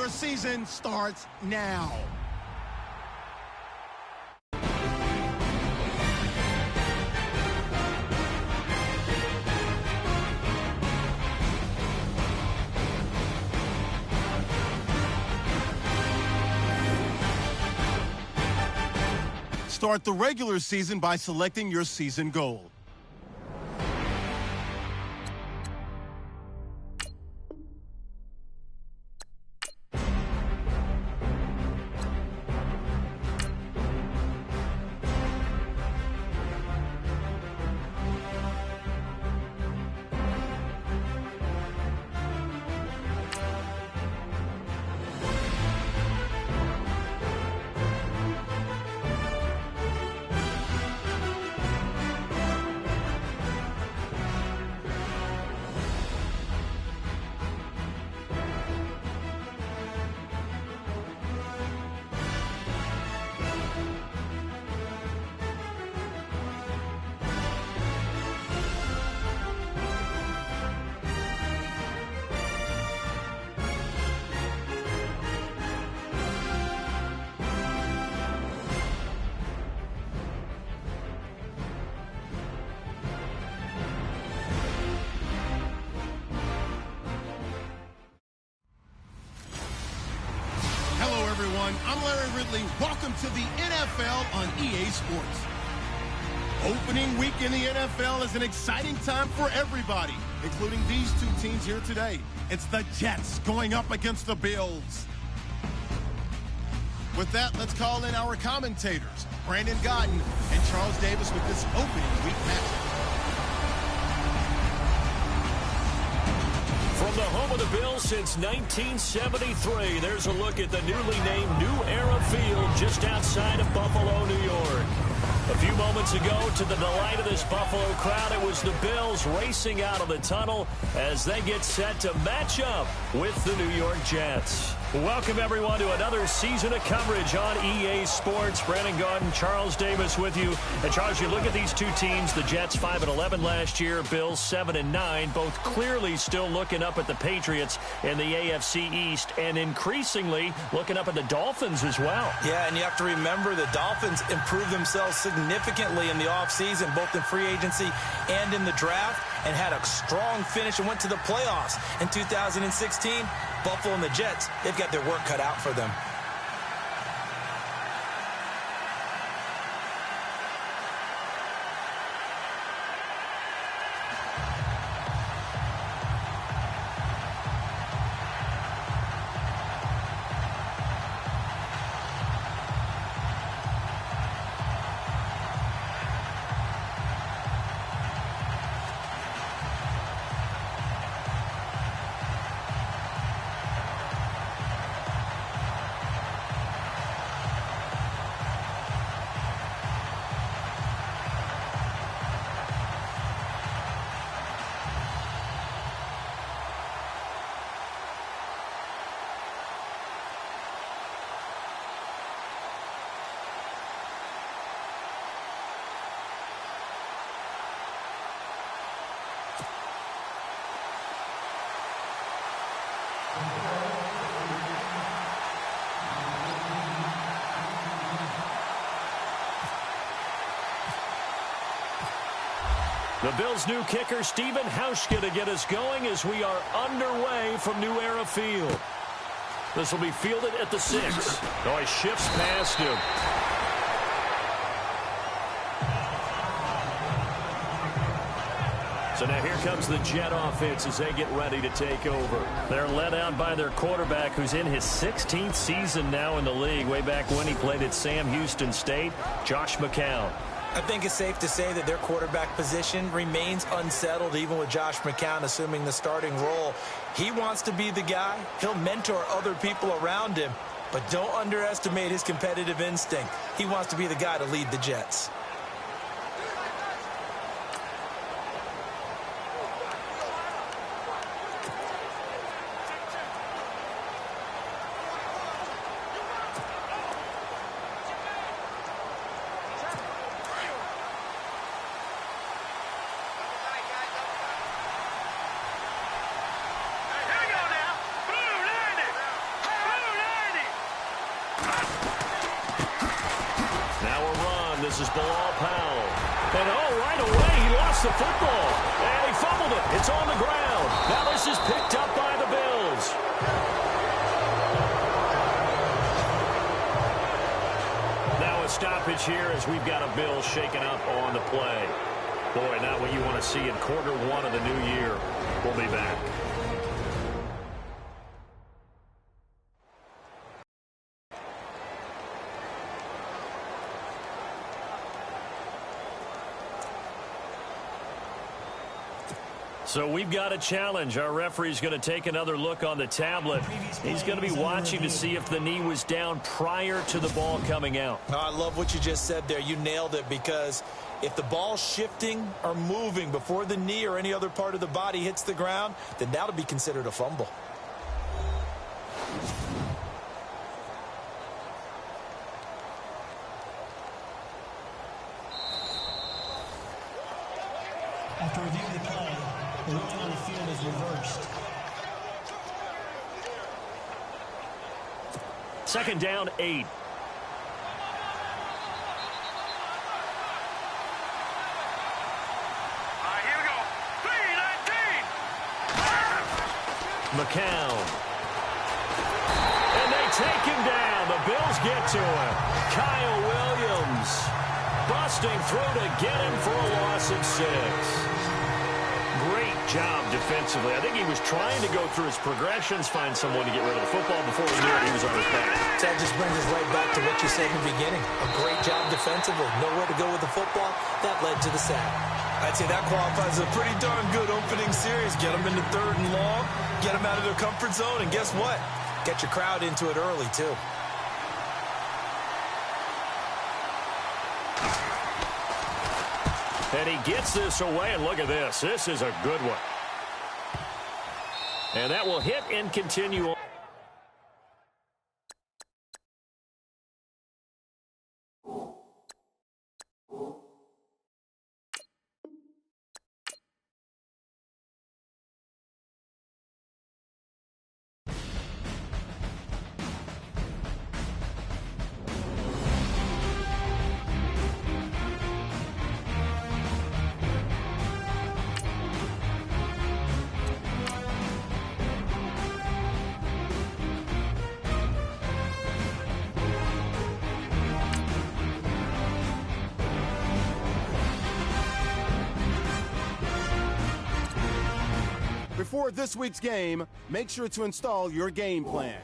Speaker 1: Your season starts now. Start the regular season by selecting your season goal. Everyone, I'm Larry Ridley. Welcome to the NFL on EA Sports. Opening week in the NFL is an exciting time for everybody, including these two teams here today. It's the Jets going up against the Bills. With that, let's call in our commentators, Brandon Godden and Charles Davis, with this opening week matchup.
Speaker 2: From the home of the Bills since 1973, there's a look at the newly named New Era Field just outside of Buffalo, New York. A few moments ago, to the delight of this Buffalo crowd, it was the Bills racing out of the tunnel as they get set to match up with the New York Jets. Welcome, everyone, to another season of coverage on EA Sports. Brandon Gaudin, Charles Davis with you. And, Charles, you look at these two teams, the Jets 5-11 last year, Bills 7-9, both clearly still looking up at the Patriots in the AFC East and increasingly looking up at the Dolphins as well.
Speaker 3: Yeah, and you have to remember the Dolphins improved themselves significantly in the offseason, both in free agency and in the draft, and had a strong finish and went to the playoffs in 2016. Buffalo and the Jets, they've got their work cut out for them.
Speaker 2: The Bills' new kicker, Stephen Hauschka, to get us going as we are underway from New Era Field. This will be fielded at the 6. Oh, he shifts past him. So now here comes the Jet offense as they get ready to take over. They're led out by their quarterback, who's in his 16th season now in the league, way back when he played at Sam Houston State, Josh McCown.
Speaker 3: I think it's safe to say that their quarterback position remains unsettled, even with Josh McCown assuming the starting role. He wants to be the guy. He'll mentor other people around him, but don't underestimate his competitive instinct. He wants to be the guy to lead the Jets.
Speaker 2: This is Bilal Powell. And right away, he lost the football. And he fumbled it. It's on the ground. Now this is picked up by the Bills. Now a stoppage here as we've got a Bills shaken up on the play. Boy, not what you want to see in quarter one of the new year. We'll be back. So we've got a challenge. Our referee's going to take another look on the tablet. He's going to be watching to see if the knee was down prior to the ball coming out.
Speaker 3: Oh, I love what you just said there. You nailed it, because if the ball's shifting or moving before the knee or any other part of the body hits the ground, then that'll be considered a fumble.
Speaker 5: After reviewing the play, the ruling on the field is reversed.
Speaker 2: Second down, 8.
Speaker 4: Here we go. 3-19.
Speaker 2: McCown. And they take him down. The Bills get to him. Kyle Williams busting through to get him for a loss of 6. Great job defensively. I think he was trying to go through his progressions, find someone to get rid of the football before he knew it, he was on his back.
Speaker 3: That just brings us right back to what you said in the beginning. A great job defensively. Nowhere to go with the football. That led to the sack. I'd say that qualifies a pretty darn good opening series. Get them into 3rd and long, get them out of their comfort zone, and guess what? Get your crowd into it early, too.
Speaker 2: And he gets this away, and look at this. This is a good one. And that will hit and continue on.
Speaker 1: Before this week's game, make sure to install your game plan.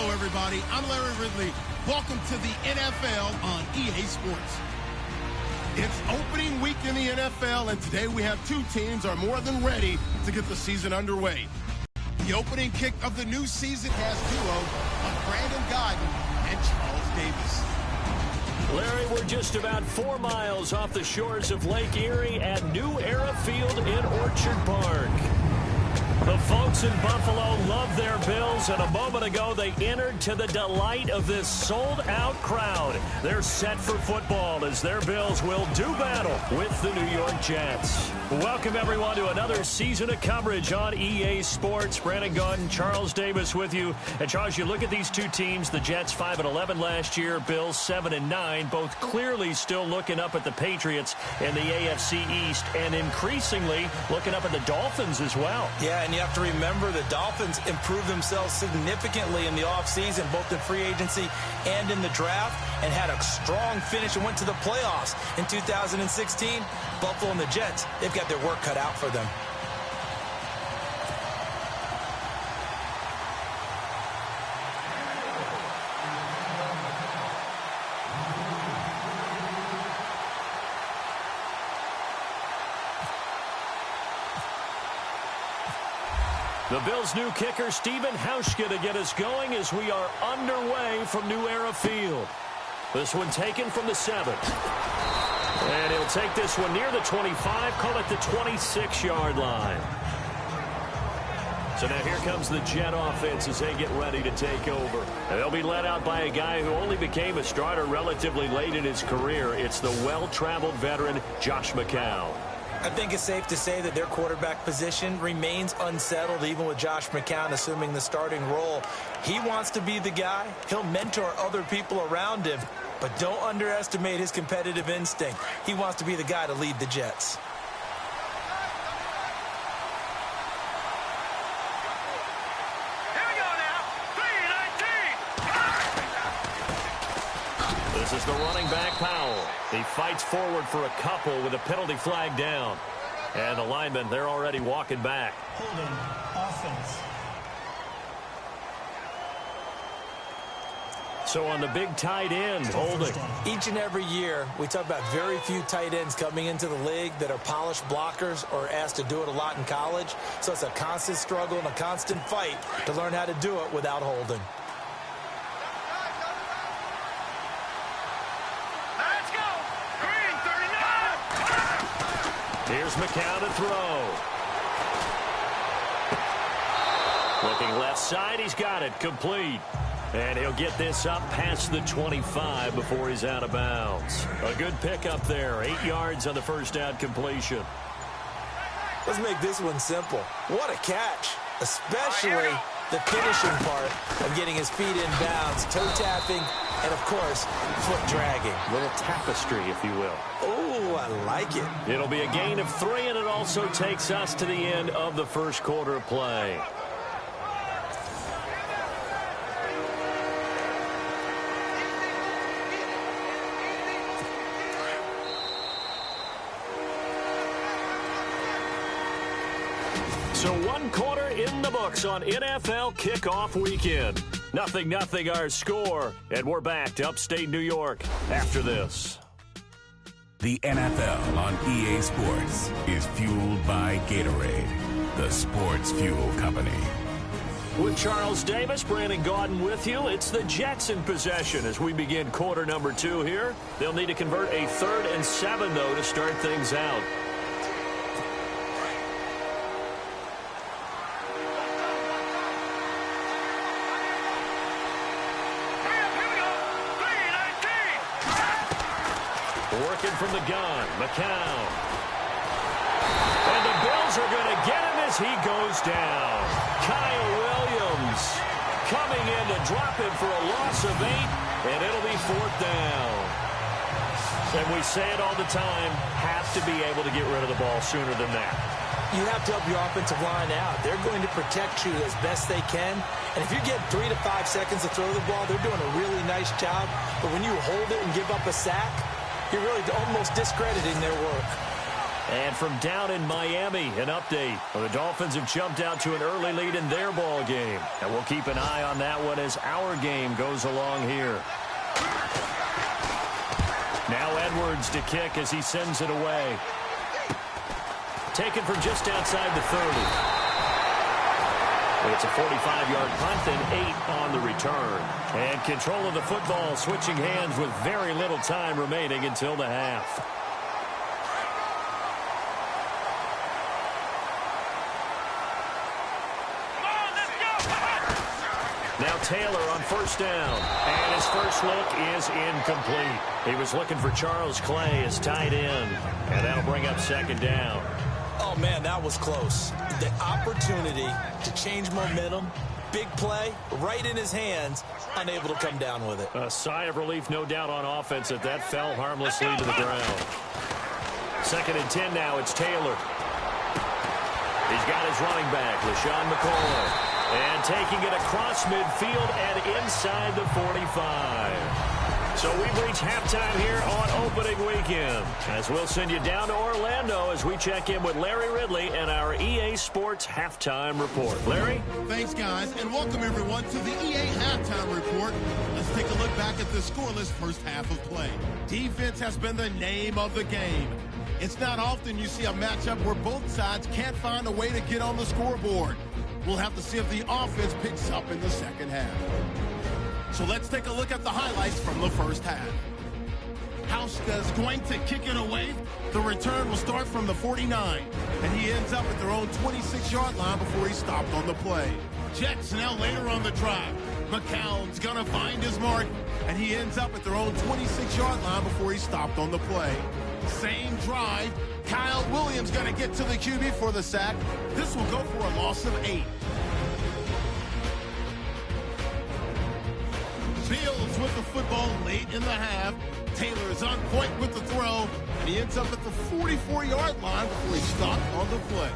Speaker 1: Everybody, I'm Larry Ridley. Welcome to the NFL on EA Sports. It's opening week in the NFL, and today we have two teams are more than ready to get the season underway. The opening kick of the new season has duo of Brandon Godden and Charles Davis.
Speaker 2: Larry, we're just about 4 miles off the shores of Lake Erie at New Era Field in Orchard Park. The folks in Buffalo love their Bills, and a moment ago they entered to the delight of this sold-out crowd. They're set for football as their Bills will do battle with the New York Jets. Welcome, everyone, to another season of coverage on EA Sports. Brandon Gaudin, Charles Davis with you. And, Charles, you look at these two teams, the Jets 5-11 last year, Bills 7-9, both clearly still looking up at the Patriots in the AFC East, and increasingly looking up at the Dolphins as well.
Speaker 3: Yeah, and you have to remember the Dolphins improved themselves significantly in the offseason, both in free agency and in the draft, and had a strong finish and went to the playoffs in 2016. Buffalo and the Jets, they've got their work cut out for them.
Speaker 2: The Bills' new kicker, Stephen Hauschka, to get us going as we are underway from New Era Field. This one taken from the 7. And he'll take this one near the 25, call it the 26-yard line. So now here comes the Jet offense as they get ready to take over. And they'll be led out by a guy who only became a starter relatively late in his career. It's the well-traveled veteran, Josh McCown.
Speaker 3: I think it's safe to say that their quarterback position remains unsettled, even with Josh McCown assuming the starting role. He wants to be the guy. He'll mentor other people around him, but don't underestimate his competitive instinct. He wants to be the guy to lead the Jets.
Speaker 2: This is the running back, Powell. He fights forward for a couple with a penalty flag down. And the linemen, they're already walking back.
Speaker 5: Holding offense.
Speaker 2: So on the big tight end, holding.
Speaker 3: Each and every year, we talk about very few tight ends coming into the league that are polished blockers or asked to do it a lot in college. So it's a constant struggle and a constant fight to learn how to do it without holding.
Speaker 2: Here's McCown to throw. Looking left side, he's got it, complete. And he'll get this up past the 25 before he's out of bounds. A good pickup there, 8 yards on the first down completion.
Speaker 3: Let's make this one simple. What a catch, especially the finishing part of getting his feet in bounds, toe tapping, and, of course, foot dragging.
Speaker 2: A little tapestry, if you will.
Speaker 3: Oh, I like it.
Speaker 2: It'll be a gain of 3, and it also takes us to the end of the first quarter of play. So 1 quarter in the books on NFL kickoff weekend. 0-0 our score, and we're back to upstate New York after this.
Speaker 6: The NFL on EA Sports is fueled by Gatorade, the sports fuel company.
Speaker 2: With Charles Davis, Brandon Gaudin with you. It's the Jets in possession as we begin quarter number 2 here. They'll need to convert a 3rd and 7, though, to start things out. Working from the gun, McCown. And the Bills are going to get him as he goes down. Kyle Williams coming in to drop him for a loss of 8, and it'll be 4th down. And we say it all the time, have to be able to get rid of the ball sooner than that.
Speaker 3: You have to help your offensive line out. They're going to protect you as best they can. And if you get 3 to 5 seconds to throw the ball, they're doing a really nice job. But when you hold it and give up a sack, you're really almost discrediting their work.
Speaker 2: And from down in Miami, an update. Well, the Dolphins have jumped out to an early lead in their ball game. And we'll keep an eye on that one as our game goes along here. Now Edwards to kick as he sends it away. Taken from just outside the 30. It's a 45-yard punt and 8 on the return. And control of the football switching hands with very little time remaining until the half. Now Taylor on first down. And his first look is incomplete. He was looking for Charles Clay as tight end. And that'll bring up second down.
Speaker 3: Oh, man, that was close. The opportunity to change momentum, big play, right in his hands, unable to come down with it.
Speaker 2: A sigh of relief, no doubt, on offense that fell harmlessly to the ground. 2nd and 10 now. It's Taylor. He's got his running back, LaShawn McCoy. And taking it across midfield and inside the 45. So we've reached halftime here on opening weekend, as we'll send you down to Orlando as we check in with Larry Ridley and our EA Sports Halftime Report. Larry?
Speaker 1: Thanks, guys, and welcome everyone to the EA Halftime Report. Let's take a look back at the scoreless first half of play. Defense has been the name of the game. It's not often you see a matchup where both sides can't find a way to get on the scoreboard. We'll have to see if the offense picks up in the second half. So let's take a look at the highlights from the first half. Hauschka's going to kick it away. The return will start from the 49, and he ends up at their own 26-yard line before he stopped on the play. Jets now later on the drive. McCown's going to find his mark, and he ends up at their own 26-yard line before he stopped on the play. Same drive. Kyle Williams going to get to the QB for the sack. This will go for a loss of 8. Fields with the football late in the half. Taylor is on point with the throw, and he ends up at the 44-yard line before he stopped on the play.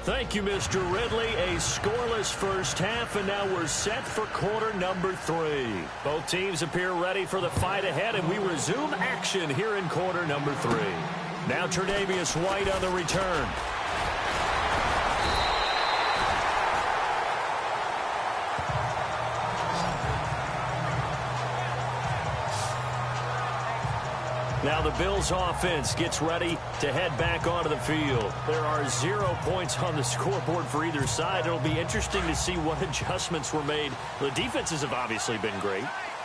Speaker 2: Thank you, Mr. Ridley. A scoreless first half, and now we're set for quarter number 3. Both teams appear ready for the fight ahead, and we resume action here in quarter number 3. Now Tre'Davious White on the return. Now the Bills offense gets ready to head back onto the field. There are 0 points on the scoreboard for either side. It'll be interesting to see what adjustments were made. The defenses have obviously been great.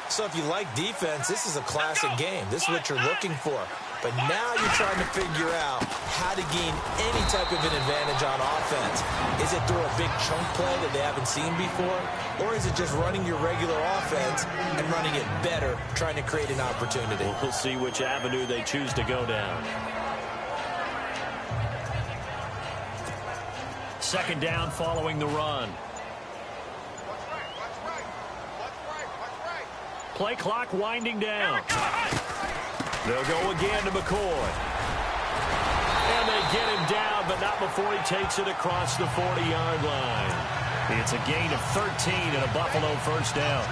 Speaker 3: So if you like defense, this is a classic game. This is what you're looking for. But now you're trying to figure out how to gain any type of an advantage on offense. Is it through a big chunk play that they haven't seen before? Or is it just running your regular offense and running it better, trying to create an opportunity?
Speaker 2: We'll see which avenue they choose to go down. 2nd down following the run. Play clock winding down. They'll go again to McCoy. And they get him down, but not before he takes it across the 40-yard line. It's a gain of 13 and a Buffalo first down.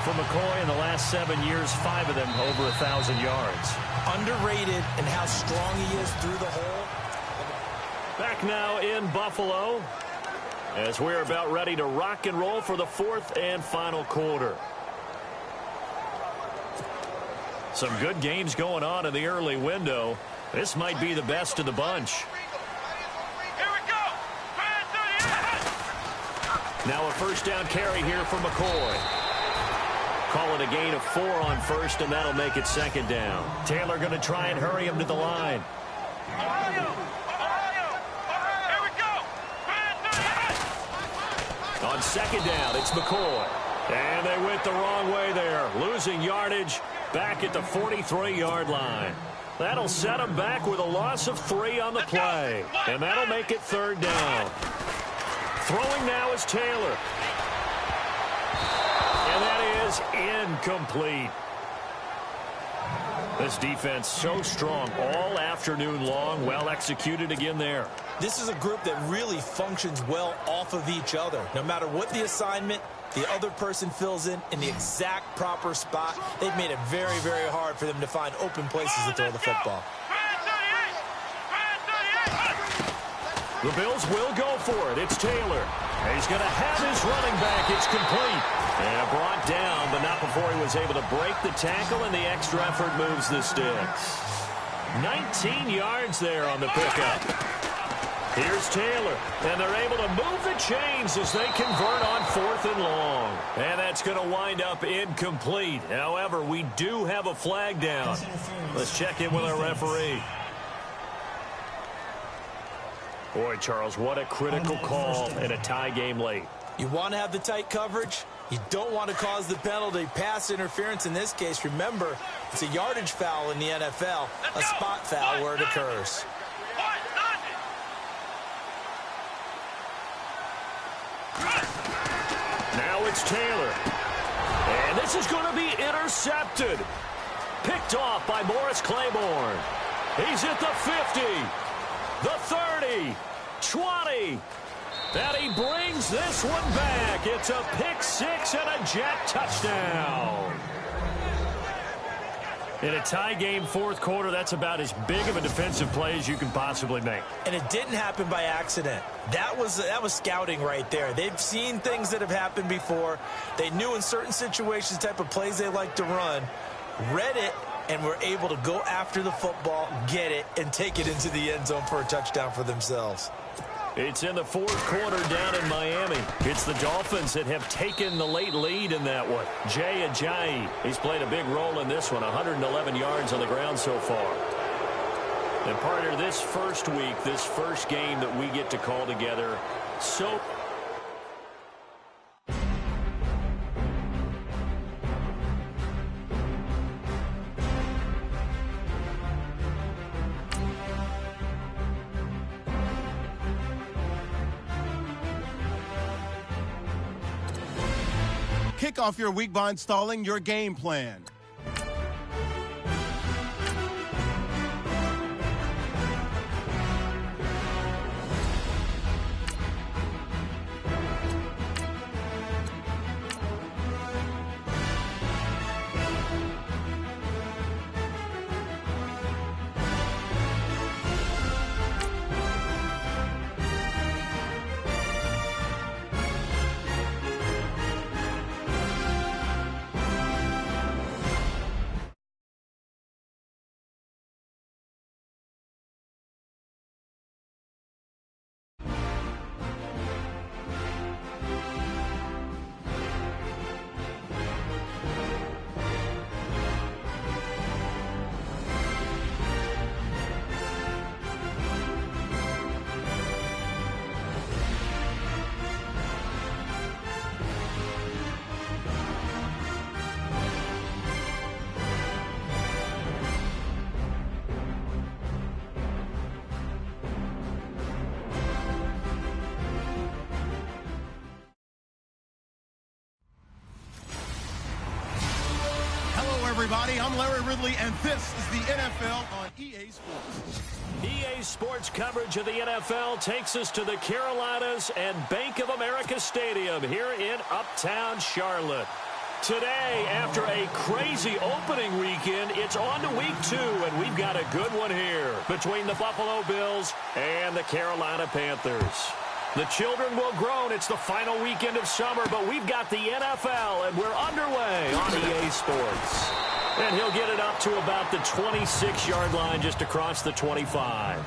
Speaker 2: For McCoy in the last 7 years, 5 of them over 1,000 yards.
Speaker 3: Underrated in how strong he is through the hole.
Speaker 2: Back now in Buffalo as we're about ready to rock and roll for the 4th and final quarter. Some good games going on in the early window. This might be the best of the bunch.
Speaker 4: Here we go.
Speaker 2: Now a first down carry here for McCoy. Call it a gain of 4 on first, and that'll make it 2nd down. Taylor going to try and hurry him to the line.
Speaker 4: Here we go.
Speaker 2: On 2nd down, it's McCoy. And they went the wrong way there, losing yardage back at the 43-yard line. That'll set them back with a loss of 3 on the play. And that'll make it 3rd down. Throwing now is Taylor. And that is incomplete. This defense so strong all afternoon long. Well executed again there.
Speaker 3: This is a group that really functions well off of each other. No matter what the assignment, the other person fills in the exact proper spot. They've made it very, very hard for them to find open places to throw the football.
Speaker 2: The Bills will go for it. It's Taylor. He's going to have his running back. It's complete. And brought down, but not before he was able to break the tackle, and the extra effort moves the sticks. 19 yards there on the pickup. Here's Taylor, and they're able to move the chains as they convert on 4th and long. And that's going to wind up incomplete. However, we do have a flag down. Let's check in with our referee. Boy, Charles, what a critical call in a tie game late.
Speaker 3: You want to have the tight coverage? You don't want to cause the penalty. Pass interference in this case. Remember, it's a yardage foul in the NFL, a spot foul where it occurs.
Speaker 2: Now it's Taylor. And this is going to be intercepted. Picked off by Morris Claiborne. He's at the 50, the 30, 20. And he brings this one back. It's a pick six and a jet touchdown. In a tie game fourth quarter, that's about as big of a defensive play as you can possibly make.
Speaker 3: And it didn't happen by accident. That was scouting right there. They've seen things that have happened before. They knew in certain situations the type of plays they like to run, read it, and were able to go after the football, get it, and take it into the end zone for a touchdown for themselves.
Speaker 2: It's in the fourth quarter down in Miami. It's the Dolphins that have taken the late lead in that one. Jay Ajayi, he's played a big role in this one, 111 yards on the ground so far. And partner, this first week, this first game that we get to call together, so...
Speaker 1: Kick off your week by installing your game plan. Everybody, I'm Larry Ridley, and this is the NFL on EA Sports.
Speaker 2: EA Sports coverage of the NFL takes us to the Carolinas and Bank of America Stadium here in Uptown Charlotte. Today, after a crazy opening weekend, it's on to week 2, and we've got a good one here between the Buffalo Bills and the Carolina Panthers. The children will groan. It's the final weekend of summer, but we've got the NFL, and we're underway on EA Sports. And he'll get it up to about the 26-yard line just across the 25.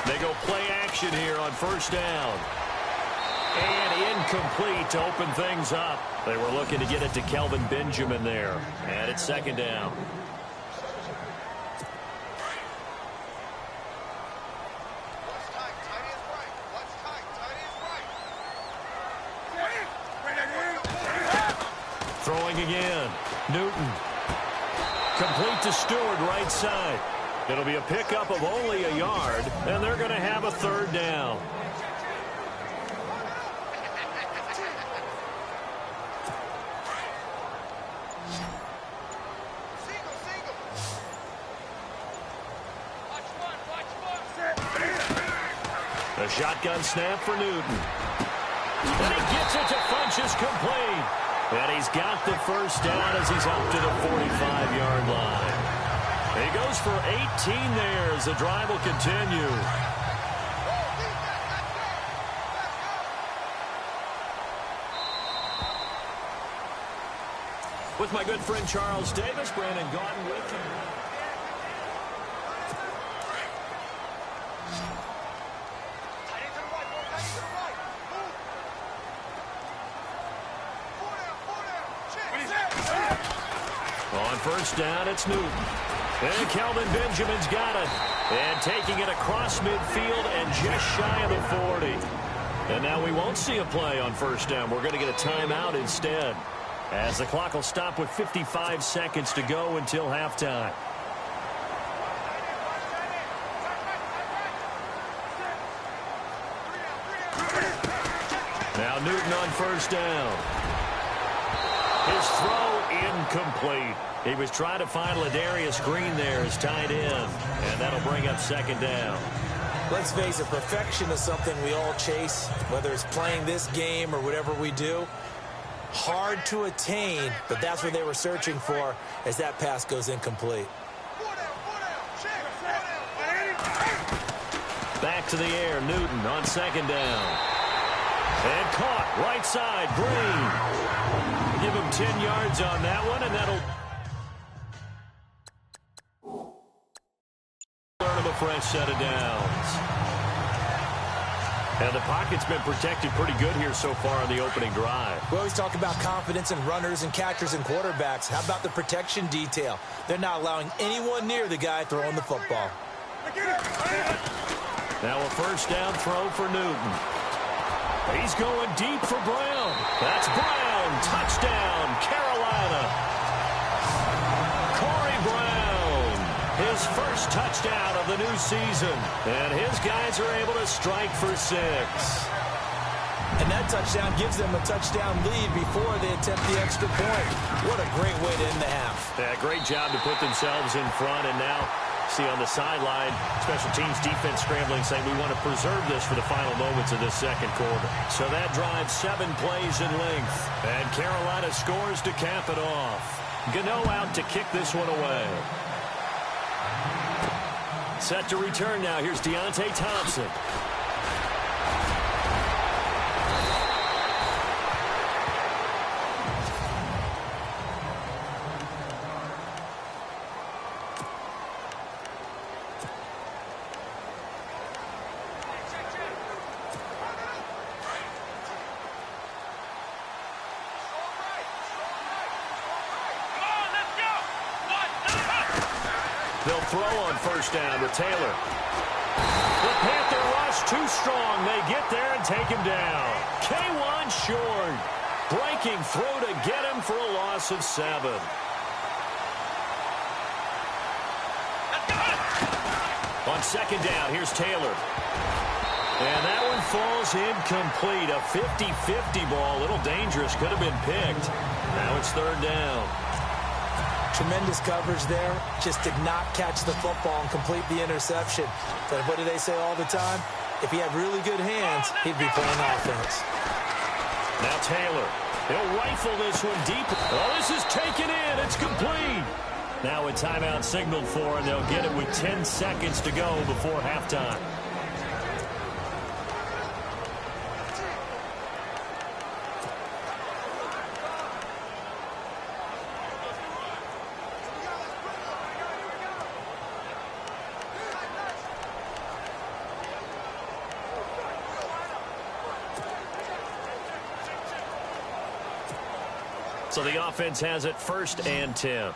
Speaker 2: They go play action here on first down. And incomplete to open things up. They were looking to get it to Kelvin Benjamin there. And it's second down. Throwing again. Newton. Complete to Stewart, right side. It'll be a pickup of only a yard, and they're going to have a third down. A shotgun snap for Newton. And he gets it to Funchess complete. And he's got the first down as he's up to the 45-yard line. He goes for 18 there as the drive will continue. With my good friend Charles Davis, Brandon Gaudin with him. On first down, it's Newton. And Kelvin Benjamin's got it. And taking it across midfield and just shy of the 40. And now we won't see a play on first down. We're going to get a timeout instead, as the clock will stop with 55 seconds to go until halftime. Now Newton on first down. His throw incomplete. He was trying to find Ladarius Green there as tight end, and that'll bring up second down.
Speaker 3: Let's face it, perfection is something we all chase, whether it's playing this game or whatever we do. Hard to attain, but that's what they were searching for as that pass goes incomplete.
Speaker 2: Back to the air, Newton on second down. And caught, right side, Green. Give him 10 yards on that one, and that'll earn him a fresh set of downs. And the pocket's been protected pretty good here so far on the opening drive.
Speaker 3: We always talk about confidence in runners and catchers and quarterbacks. How about the protection detail? They're not allowing anyone near the guy throwing the football.
Speaker 2: Now a first down throw for Newton. He's going deep for Brown. That's Brown. Touchdown, Carolina. Corey Brown, his first touchdown of the new season. And his guys are able to strike for 6.
Speaker 3: And that touchdown gives them a touchdown lead before they attempt the extra point. What a great way to end the half.
Speaker 2: Yeah, great job to put themselves in front, and now see on the sideline, special teams defense scrambling, saying we want to preserve this for the final moments of this second quarter. So that drives 7 plays in length, and Carolina scores to cap it off. Gano out to kick this one away. Set to return now. Here's Deontay Thompson. They'll throw on first down with Taylor. The Panther rush too strong. They get there and take him down. K1 short. Breaking through to get him for a loss of 7. On second down, here's Taylor. And that one falls incomplete. A 50-50 ball. A little dangerous. Could have been picked. Now it's third down.
Speaker 3: Tremendous coverage there. Just did not catch the football and complete the interception. But what do they say all the time? If he had really good hands, he'd be playing offense.
Speaker 2: Now Taylor. He'll rifle this one deep. Oh, this is taken in. It's complete. Now a timeout signaled for, and they'll get it with 10 seconds to go before halftime. So the offense has it first and 10.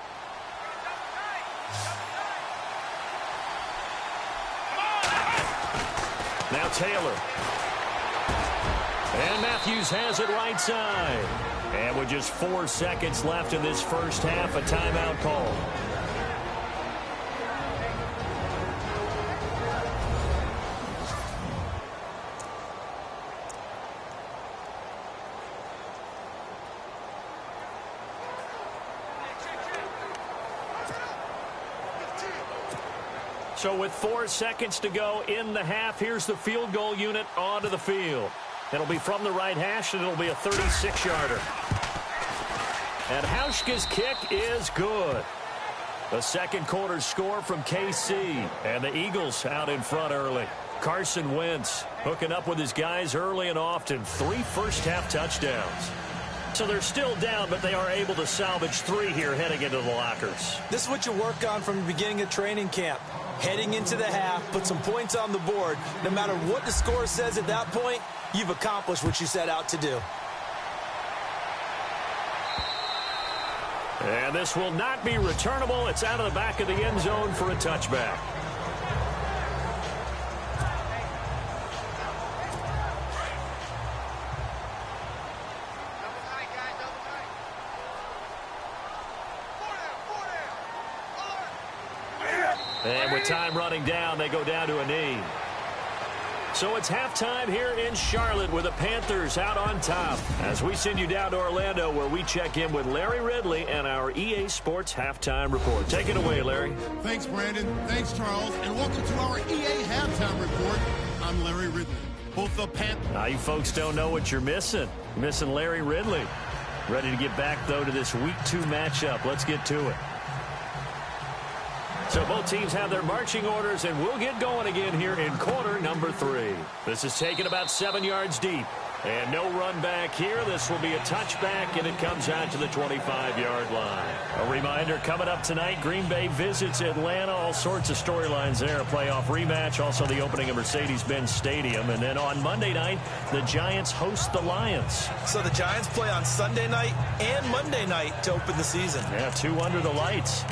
Speaker 2: Now Taylor. And Matthews has it right side. And with just 4 seconds left in this first half, a timeout call. So with 4 seconds to go in the half, here's the field goal unit onto the field. It'll be from the right hash, and it'll be a 36-yarder. And Hauschka's kick is good. The second quarter score from KC, and the Eagles out in front early. Carson Wentz hooking up with his guys early and often. 3 first-half touchdowns. So they're still down, but they are able to salvage 3 here heading into the lockers.
Speaker 3: This is what you work on from the beginning of training camp. Heading into the half, put some points on the board. No matter what the score says at that point, you've accomplished what you set out to do.
Speaker 2: And this will not be returnable. It's out of the back of the end zone for a touchback. And with time running down, they go down to a knee. So it's halftime here in Charlotte with the Panthers out on top. As we send you down to Orlando where we check in with Larry Ridley and our EA Sports Halftime Report. Take it away, Larry.
Speaker 1: Thanks, Brandon. Thanks, Charles. And welcome to our EA Halftime Report. I'm Larry Ridley. Both the Panthers.
Speaker 2: Now, you folks don't know what you're missing. You're missing Larry Ridley. Ready to get back, though, to this Week 2 matchup. Let's get to it. So both teams have their marching orders, and we'll get going again here in quarter number 3. This is taken about 7 yards deep. And no run back here. This will be a touchback, and it comes out to the 25-yard line. A reminder, coming up tonight, Green Bay visits Atlanta. All sorts of storylines there. A playoff rematch, also the opening of Mercedes-Benz Stadium. And then on Monday night, the Giants host the Lions.
Speaker 3: So the Giants play on Sunday night and Monday night to open the season.
Speaker 2: Yeah, 2 under the lights.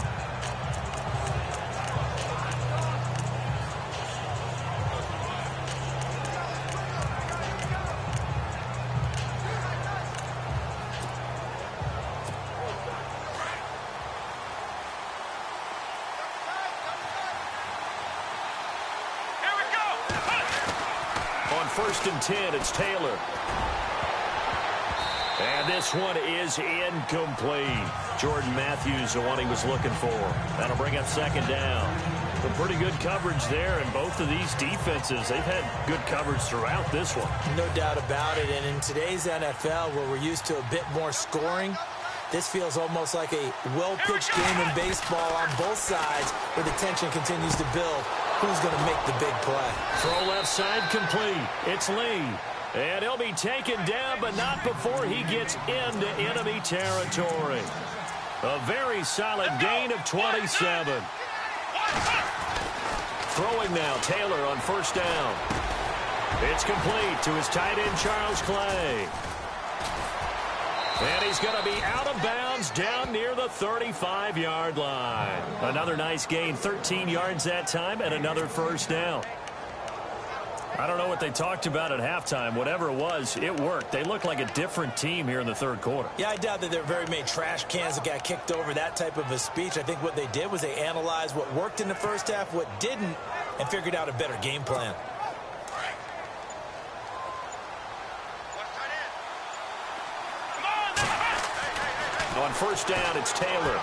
Speaker 2: First and 10, it's Taylor. And this one is incomplete. Jordan Matthews, the one he was looking for. That'll bring up second down. Some pretty good coverage there, and both of these defenses, they've had good coverage throughout this one.
Speaker 3: No doubt about it, and in today's NFL, where we're used to a bit more scoring, this feels almost like a well-pitched game in baseball on both sides, where the tension continues to build. Who's going to make the big play?
Speaker 2: Throw left side complete. It's Lee. And he'll be taken down, but not before he gets into enemy territory. A very solid gain of 27. Throwing now, Taylor on first down. It's complete to his tight end, Charles Clay. And he's going to be out of bounds down near the 35-yard line. Another nice gain, 13 yards that time, and another first down. I don't know what they talked about at halftime. Whatever it was, it worked. They look like a different team here in the third quarter.
Speaker 3: Yeah, I doubt that there are very many trash cans that got kicked over, that type of a speech. I think what they did was they analyzed what worked in the first half, what didn't, and figured out a better game plan.
Speaker 2: On first down, it's Taylor.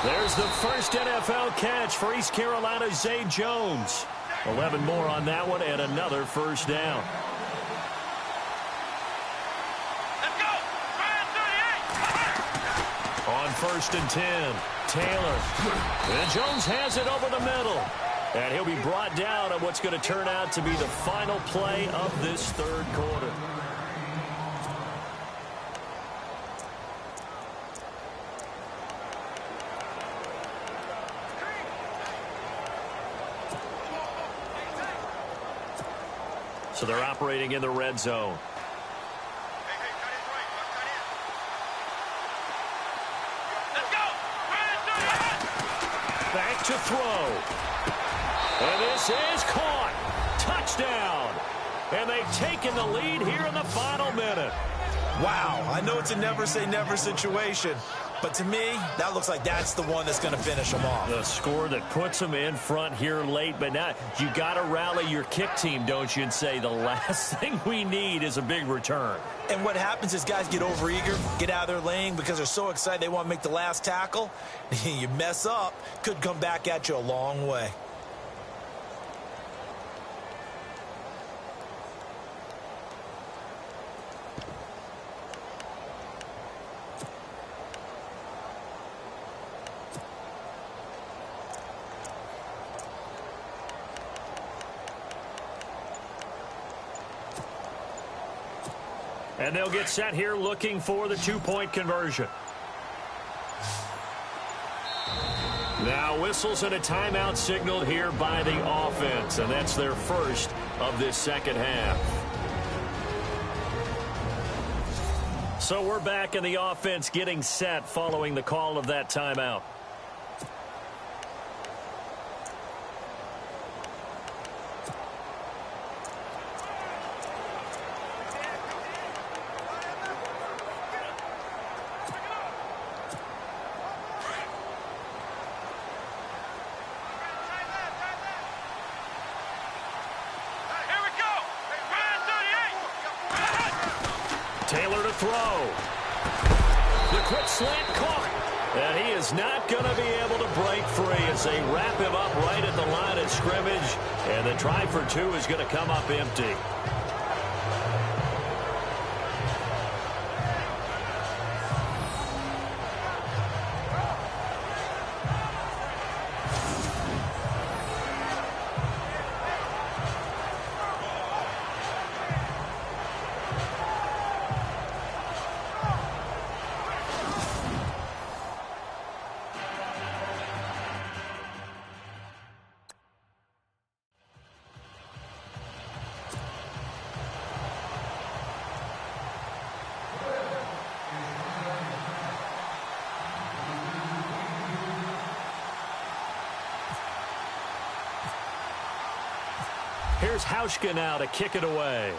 Speaker 2: There's the first NFL catch for East Carolina's Zay Jones. 11 more on that one, and another first down.
Speaker 4: Let's go! 38!
Speaker 2: On first and 10, Taylor. And Jones has it over the middle. And he'll be brought down on what's going to turn out to be the final play of this third quarter. So they're operating in the red zone.
Speaker 4: Let's go!
Speaker 2: Back to throw. And this is caught. Touchdown. And they've taken the lead here in the final minute.
Speaker 3: Wow, I know it's a never-say-never situation, but to me, that looks like that's the one that's going to finish them off.
Speaker 2: The score that puts them in front here late, but now you got to rally your kick team, don't you, and say the last thing we need is a big return.
Speaker 3: And what happens is guys get overeager, get out of their lane because they're so excited they want to make the last tackle. You mess up, could come back at you a long way.
Speaker 2: And they'll get set here looking for the two-point conversion. Now whistles and a timeout signaled here by the offense, and that's their first of this second half. So we're back in the offense getting set following the call of that timeout. Taylor to throw. The quick slant caught. And he is not going to be able to break free as they wrap him up right at the line of scrimmage. And the try for two is going to come up empty. Here's Hauschka now to kick it away.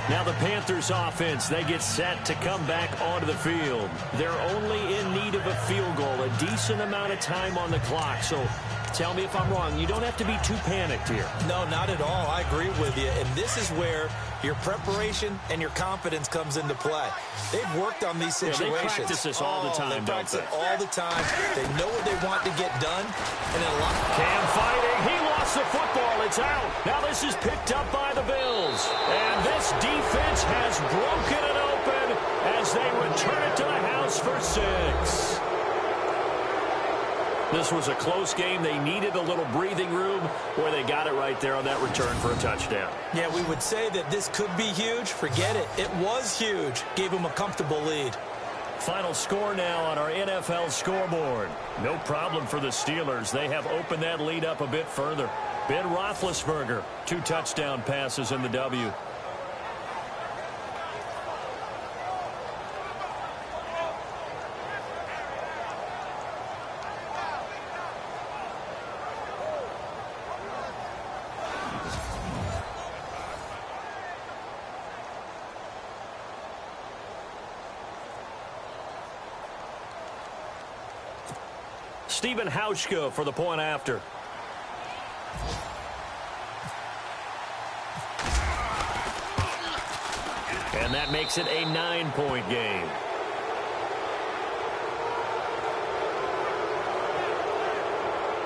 Speaker 2: Now the Panthers offense, they get set to come back onto the field. They're only in need of a field goal, a decent amount of time on the clock. So tell me if I'm wrong. You don't have to be too panicked here.
Speaker 3: No, not at all. I agree with you. And this is where your preparation and your confidence comes into play. They've worked on these situations.
Speaker 2: Yeah, they practice this all the time,
Speaker 3: they practice it all the time. They know what they want to get done. And a lot.
Speaker 2: Cam fighting. He lost the football. It's out. Now this is picked up by the Bills. And this defense has broken it open as they return it to the house for 6. This was a close game. They needed a little breathing room where they got it right there on that return for a touchdown.
Speaker 3: Yeah, we would say that this could be huge. Forget it. It was huge. Gave them a comfortable lead.
Speaker 2: Final score now on our NFL scoreboard. No problem for the Steelers. They have opened that lead up a bit further. Ben Roethlisberger, 2 touchdown passes in the W. Stephen Hauschka for the point after. And that makes it a 9-point game.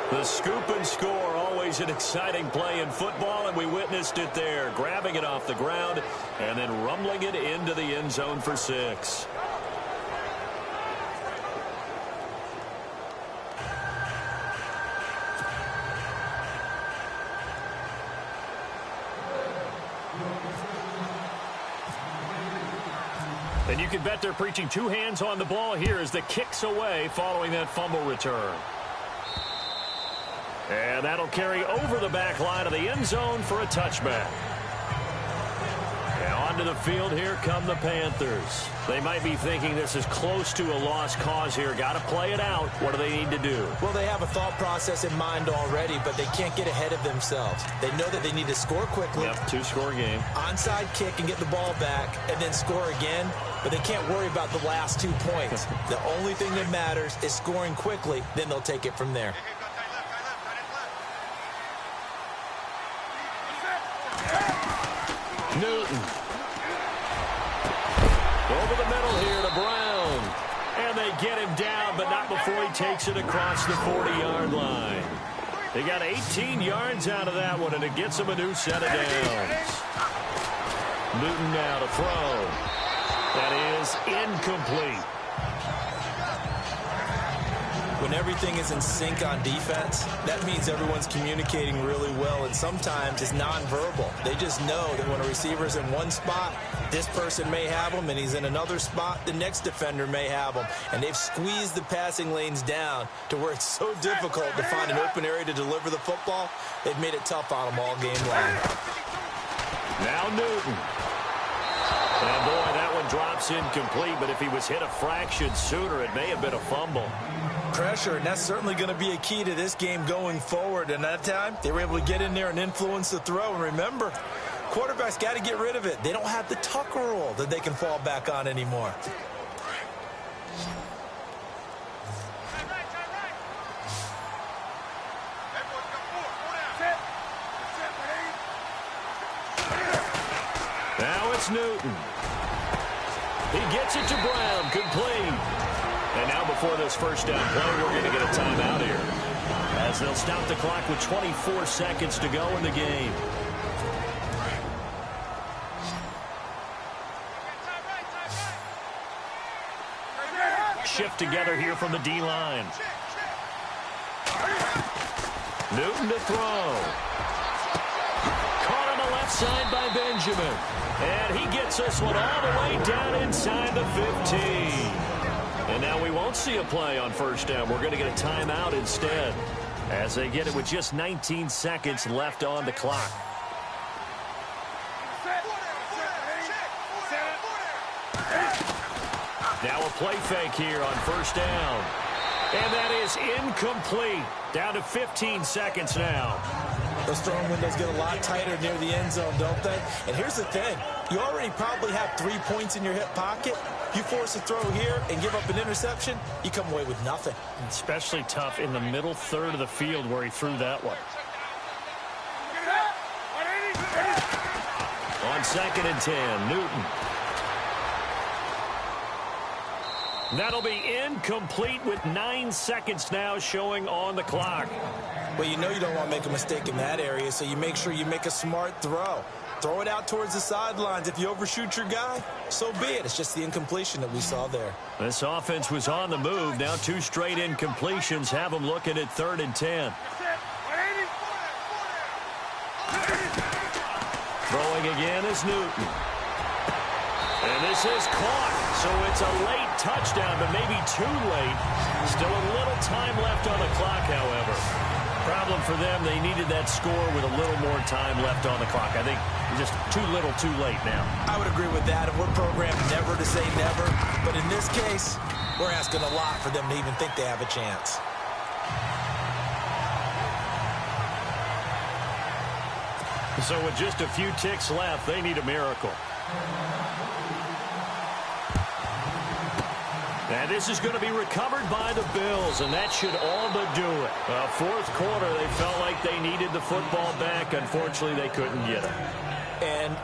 Speaker 2: The scoop and score, always an exciting play in football, and we witnessed it there. Grabbing it off the ground and then rumbling it into the end zone for 6. And you can bet they're preaching 2 hands on the ball here as the kick's away following that fumble return. And that'll carry over the back line of the end zone for a touchback. And onto the field, here come the Panthers. They might be thinking this is close to a lost cause here. Got to play it out. What do they need to do?
Speaker 3: Well, they have a thought process in mind already, but they can't get ahead of themselves. They know that they need to score quickly.
Speaker 2: Yep, 2-score game.
Speaker 3: Onside kick and get the ball back and then score again. But they can't worry about the last 2 points. The only thing that matters is scoring quickly. Then they'll take it from there.
Speaker 2: Newton. Over the middle here to Brown. And they get him down, but not before he takes it across the 40-yard line. They got 18 yards out of that one, and it gets them a new set of downs. Newton now to throw. That is incomplete.
Speaker 3: everything is in sync on defense, that means everyone's communicating really well, and sometimes it's nonverbal. They just know that when a receiver's in one spot, this person may have him, and he's in another spot, the next defender may have him. And they've squeezed the passing lanes down to where it's so difficult to find an open area to deliver the football. They've made it tough on them all game long.
Speaker 2: Now Newton. And boy, that one drops incomplete, but if he was hit a fraction sooner, it may have been a fumble.
Speaker 3: Pressure, and that's certainly going to be a key to this game going forward. And that time, they were able to get in there and influence the throw. And remember, quarterbacks got to get rid of it. They don't have the Tucker rule that they can fall back on anymore.
Speaker 2: Now it's Newton. He gets it to Brown, complete. And now before this first down play, we're going to get a timeout here, as they'll stop the clock with 24 seconds to go in the game. Shift together here from the D-line. Newton to throw. Caught on the left side by Benjamin. And he gets this one all the way down inside the 15. And now we won't see a play on first down. We're going to get a timeout instead, as they get it with just 19 seconds left on the clock. Now a play fake here on first down. And that is incomplete. Down to 15 seconds now.
Speaker 3: Those throwing windows get a lot tighter near the end zone, don't they? And here's the thing. You already probably have 3 points in your hip pocket. You force a throw here and give up an interception, you come away with nothing.
Speaker 2: Especially tough in the middle third of the field where he threw that one. On 2nd and 10, Newton. That'll be incomplete with 9 seconds now showing on the clock.
Speaker 3: Well, you know you don't want to make a mistake in that area, so you make sure you make a smart throw. Throw it out towards the sidelines. If you overshoot your guy, so be it. It's just the incompletion that we saw there.
Speaker 2: This offense was on the move. Now 2 straight incompletions have them looking at 3rd and 10. Throwing again is Newton. And this is caught. So it's a late touchdown, but maybe too late. Still a little time left on the clock, however. Problem for them, they needed that score with a little more time left on the clock. I think just too little, too late now.
Speaker 3: I would agree with that, and we're programmed never to say never. But in this case, we're asking a lot for them to even think they have a chance.
Speaker 2: So with just a few ticks left, they need a miracle. And this is going to be recovered by the Bills, and that should all but do it. Fourth quarter, they felt like they needed the football back. Unfortunately, they couldn't get it.
Speaker 3: And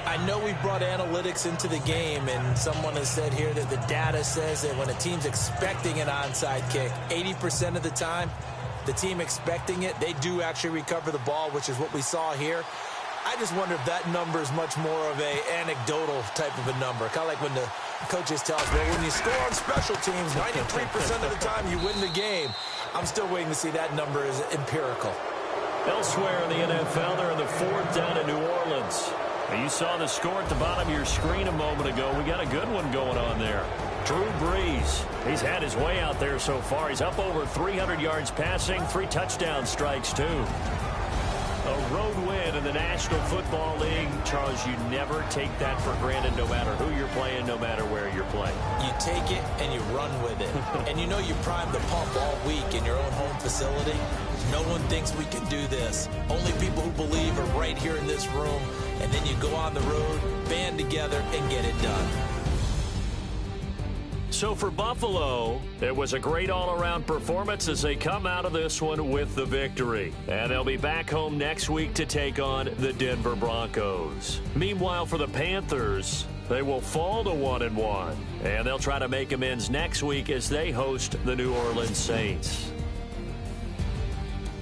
Speaker 3: I know we brought analytics into the game, and someone has said here that the data says that when a team's expecting an onside kick, 80% of the time, the team expecting it, they do actually recover the ball, which is what we saw here. I just wonder if that number is much more of a anecdotal type of a number. Kind of like when the coaches tell us, well, when you score on special teams, 93% of the time you win the game. I'm still waiting to see that number is empirical.
Speaker 2: Elsewhere in the NFL, they're in the 4th down in New Orleans. Now, you saw the score at the bottom of your screen a moment ago. We got a good one going on there. Drew Brees, he's had his way out there so far. He's up over 300 yards passing, 3 touchdown strikes, too. A road win in the National Football League. Charles, you never take that for granted no matter who you're playing, no matter where you're playing.
Speaker 3: You take it and you run with it. And you know you primed the pump all week in your own home facility. No one thinks we can do this. Only people who believe are right here in this room. And then you go on the road, band together, and get it done.
Speaker 2: So for Buffalo, it was a great all-around performance as they come out of this one with the victory. And they'll be back home next week to take on the Denver Broncos. Meanwhile, for the Panthers, they will fall to 1-1. And they'll try to make amends next week as they host the New Orleans Saints.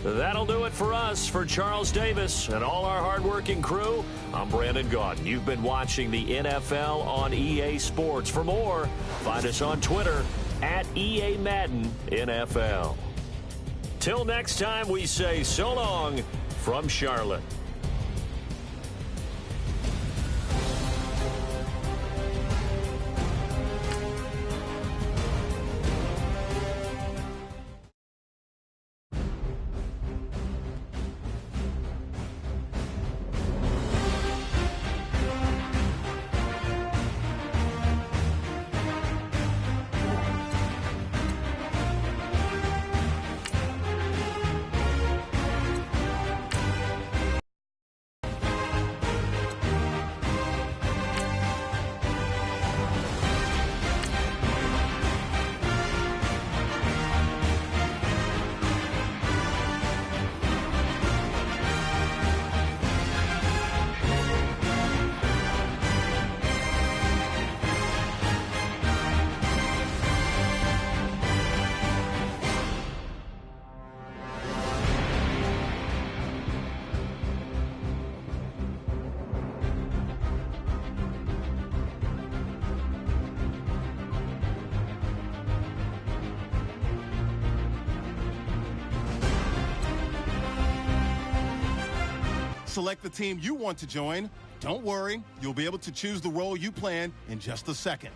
Speaker 2: That'll do it for us. For Charles Davis and all our hardworking crew, I'm Brandon Gaudin. You've been watching the NFL on EA Sports. For more, find us on Twitter at EA Madden NFL. Till next time, we say so long from Charlotte.
Speaker 1: Select the team you want to join. Don't worry, you'll be able to choose the role you plan in just a second.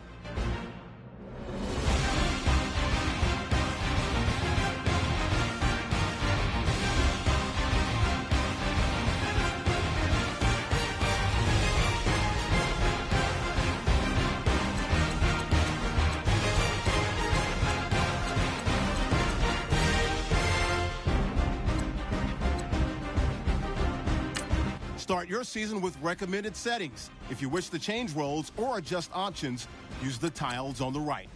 Speaker 1: Start your season with recommended settings. If you wish to change roles or adjust options, use the tiles on the right.